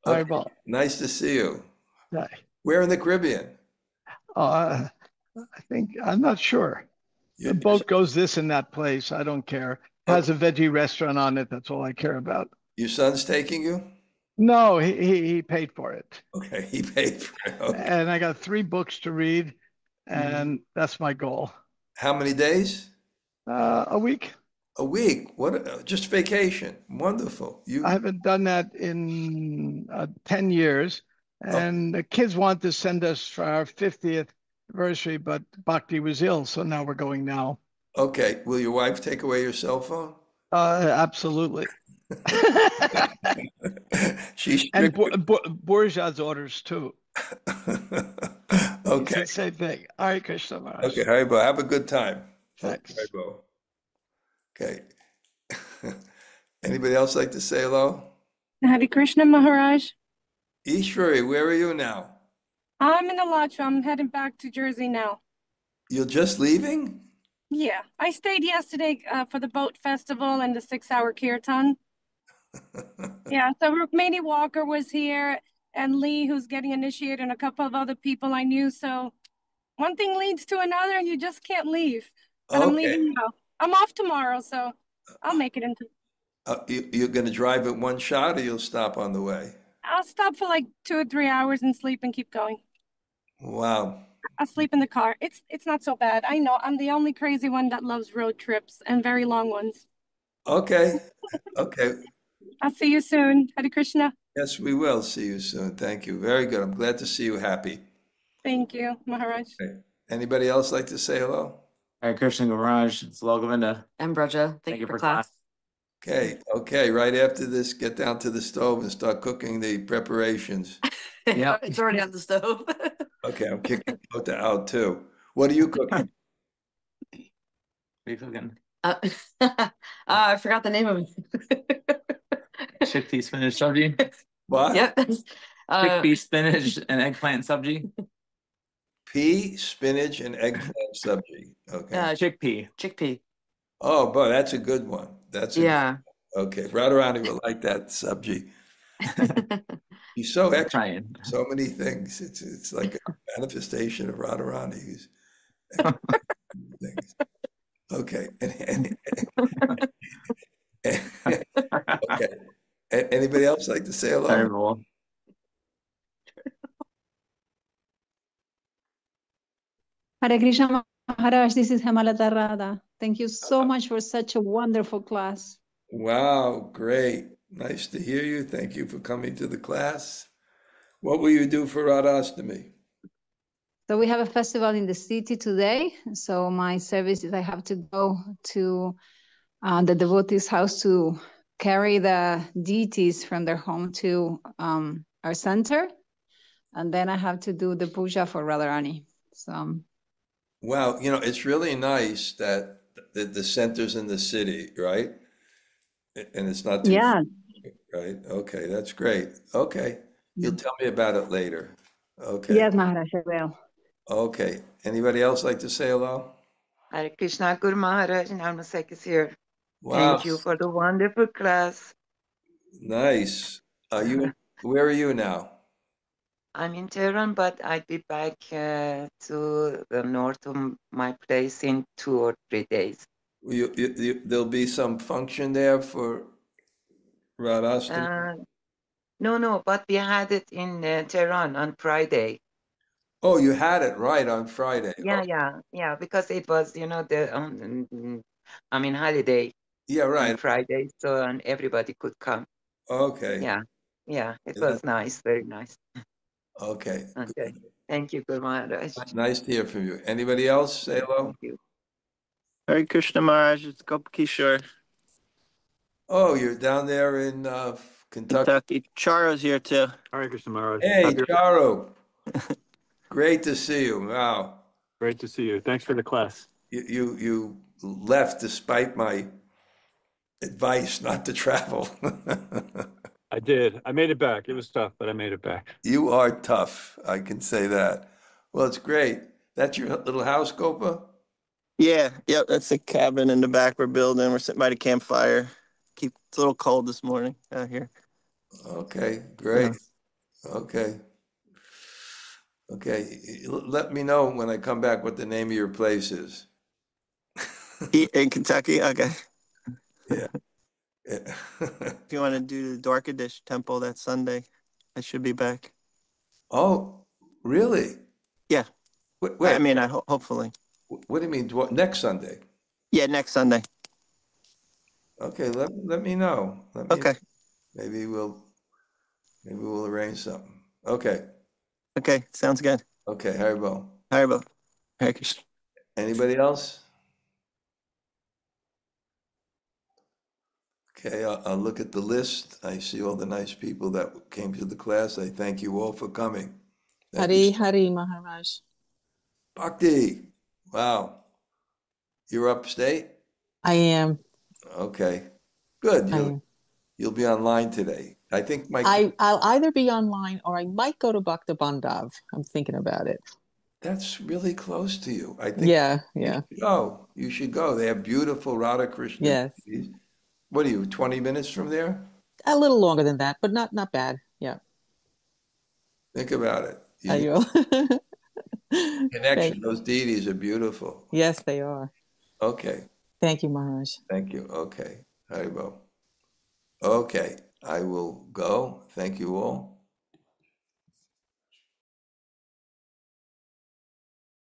Hi, Okay, Bo. nice to see you. Hi. Where in the Caribbean? I think, I'm not sure. The boat goes this and that place. I don't care. Has a veggie restaurant on it. That's all I care about. Your son's taking you? No, he paid for it. Okay, he paid for it. Okay. And I got 3 books to read, and that's my goal. How many days? A week. A week. Just vacation. Wonderful. I haven't done that in 10 years. And the kids want to send us for our 50th anniversary, but Bhakti was ill, so now we're going now. Okay. Will your wife take away your cell phone? Absolutely. She's And Borja's orders too. Okay. It's the same thing. All right, Krishna Maharaj. Okay, Haribo, have a good time. Thanks. Haribo. Okay. Anybody else like to say hello? Hare Krishna Maharaj. Ishwari, where are you now? I'm in Alachua. I'm heading back to Jersey now. You're just leaving? Yeah, I stayed yesterday for the boat festival and the 6-hour kirtan. Yeah, so Rukmini Walker was here and Lee, who's getting initiated, and a couple of other people I knew. So one thing leads to another and you just can't leave. And I'm leaving now. I'm off tomorrow, so I'll make it into. You're going to drive it one shot or you'll stop on the way? I'll stop for like 2 or 3 hours and sleep and keep going. Wow. I'll sleep in the car. It's not so bad. I know I'm the only crazy one that loves road trips and very long ones. Okay. Okay. I'll see you soon. Hare Krishna. Yes, we will see you soon. Thank you. Very good. I'm glad to see you happy. Thank you, Maharaj. Okay. Anybody else like to say hello? Hare Krishna Maharaj. It's Lal Govinda. I'm Braja. Thank you for class. Okay. Okay. Right after this, get down to the stove and start cooking the preparations. Yep. It's already on the stove. Okay. I'm kicking Kota out too. What are you cooking? What are you cooking? I forgot the name of it. Chickpea spinach sabji. What? Yep. Chickpea spinach and eggplant sabji. pea, spinach, and eggplant sabji. Okay. Chickpea. Chickpea. Oh, boy, that's a good one. Yeah. Okay. Radharani will like that sabji. He's so expert. Trying. So many things. It's like a manifestation of Radharani's things. Okay. Okay. Anybody else like to say hello? Terrible. Hare Krishna Maharaj, this is Hemalata Radha. Thank you so much for such a wonderful class. Wow, great. Nice to hear you. Thank you for coming to the class. What will you do for Radhastami? So we have a festival in the city today. So my service is I have to go to the devotees' house to carry the deities from their home to our center. And then I have to do the puja for Radharani. So Wow, it's really nice that the center's in the city, right? And it's not too yeah, far, right? Okay, that's great. Okay, you'll tell me about it later. Okay, yes, Maharaj, I will. okay. Anybody else like to say hello? Hare Krishna Guru Maharaj, Namaste is here. Wow, Thank you for the wonderful class. nice. Where are you now? I'm in Tehran, but I'll be back to the north of my place in 2 or 3 days. There'll be some function there for Radhastami? No, but we had it in Tehran on Friday. Oh, you had it right on Friday. Yeah, because it was, the holiday Yeah, on right. Friday, so and everybody could come. Okay. Yeah, it was nice, very nice. Okay. Okay, thank you, Guru Maharaj. Nice to hear from you. Anybody else say hello? Thank you. Hare Krishna Maharaj, it's Gopī. Oh, you're down there in Kentucky. Charo's here too. Hare Krishna Maharaj. Hey, Charo. Great to see you. Wow. Great to see you. Thanks for the class. You left despite my advice not to travel. I did. I made it back. It was tough, but I made it back. You are tough. I can say that. Well, it's great. That's your little house, Gopa? Yeah, yep. That's the cabin in the back we're building. We're sitting by the campfire. It's a little cold this morning out here. Okay, great. Okay. Let me know when I come back what the name of your place is. In Kentucky? Okay. Yeah. If you want to do the Dwarkadish temple that Sunday, I should be back. Oh, really? Yeah. Wait. I mean, hopefully. What do you mean? Next Sunday? Yeah, next Sunday. Okay, let me know. Okay. Maybe we'll arrange something. Okay. Okay, sounds good. Okay, Haribo. Haribo. Hare Krishna. Anybody else? Okay, I'll look at the list. I see all the nice people that came to the class. I thank you all for coming. Hari Maharaj. Bhakti. Wow. You're upstate? I am. Okay. Good. You'll be online today. I think I'll either be online or I might go to Bhakta Bandhav. I'm thinking about it. That's really close to you. I think Yeah. You should go. They have beautiful Radha Krishna. Yes. What are you, 20 minutes from there? A little longer than that, but not bad. Yeah. Think about it. I will. Connection. Those deities are beautiful. Yes, they are. Okay. Thank you, Maharaj. Thank you. Okay. Haribo. Okay. I will go. Thank you all.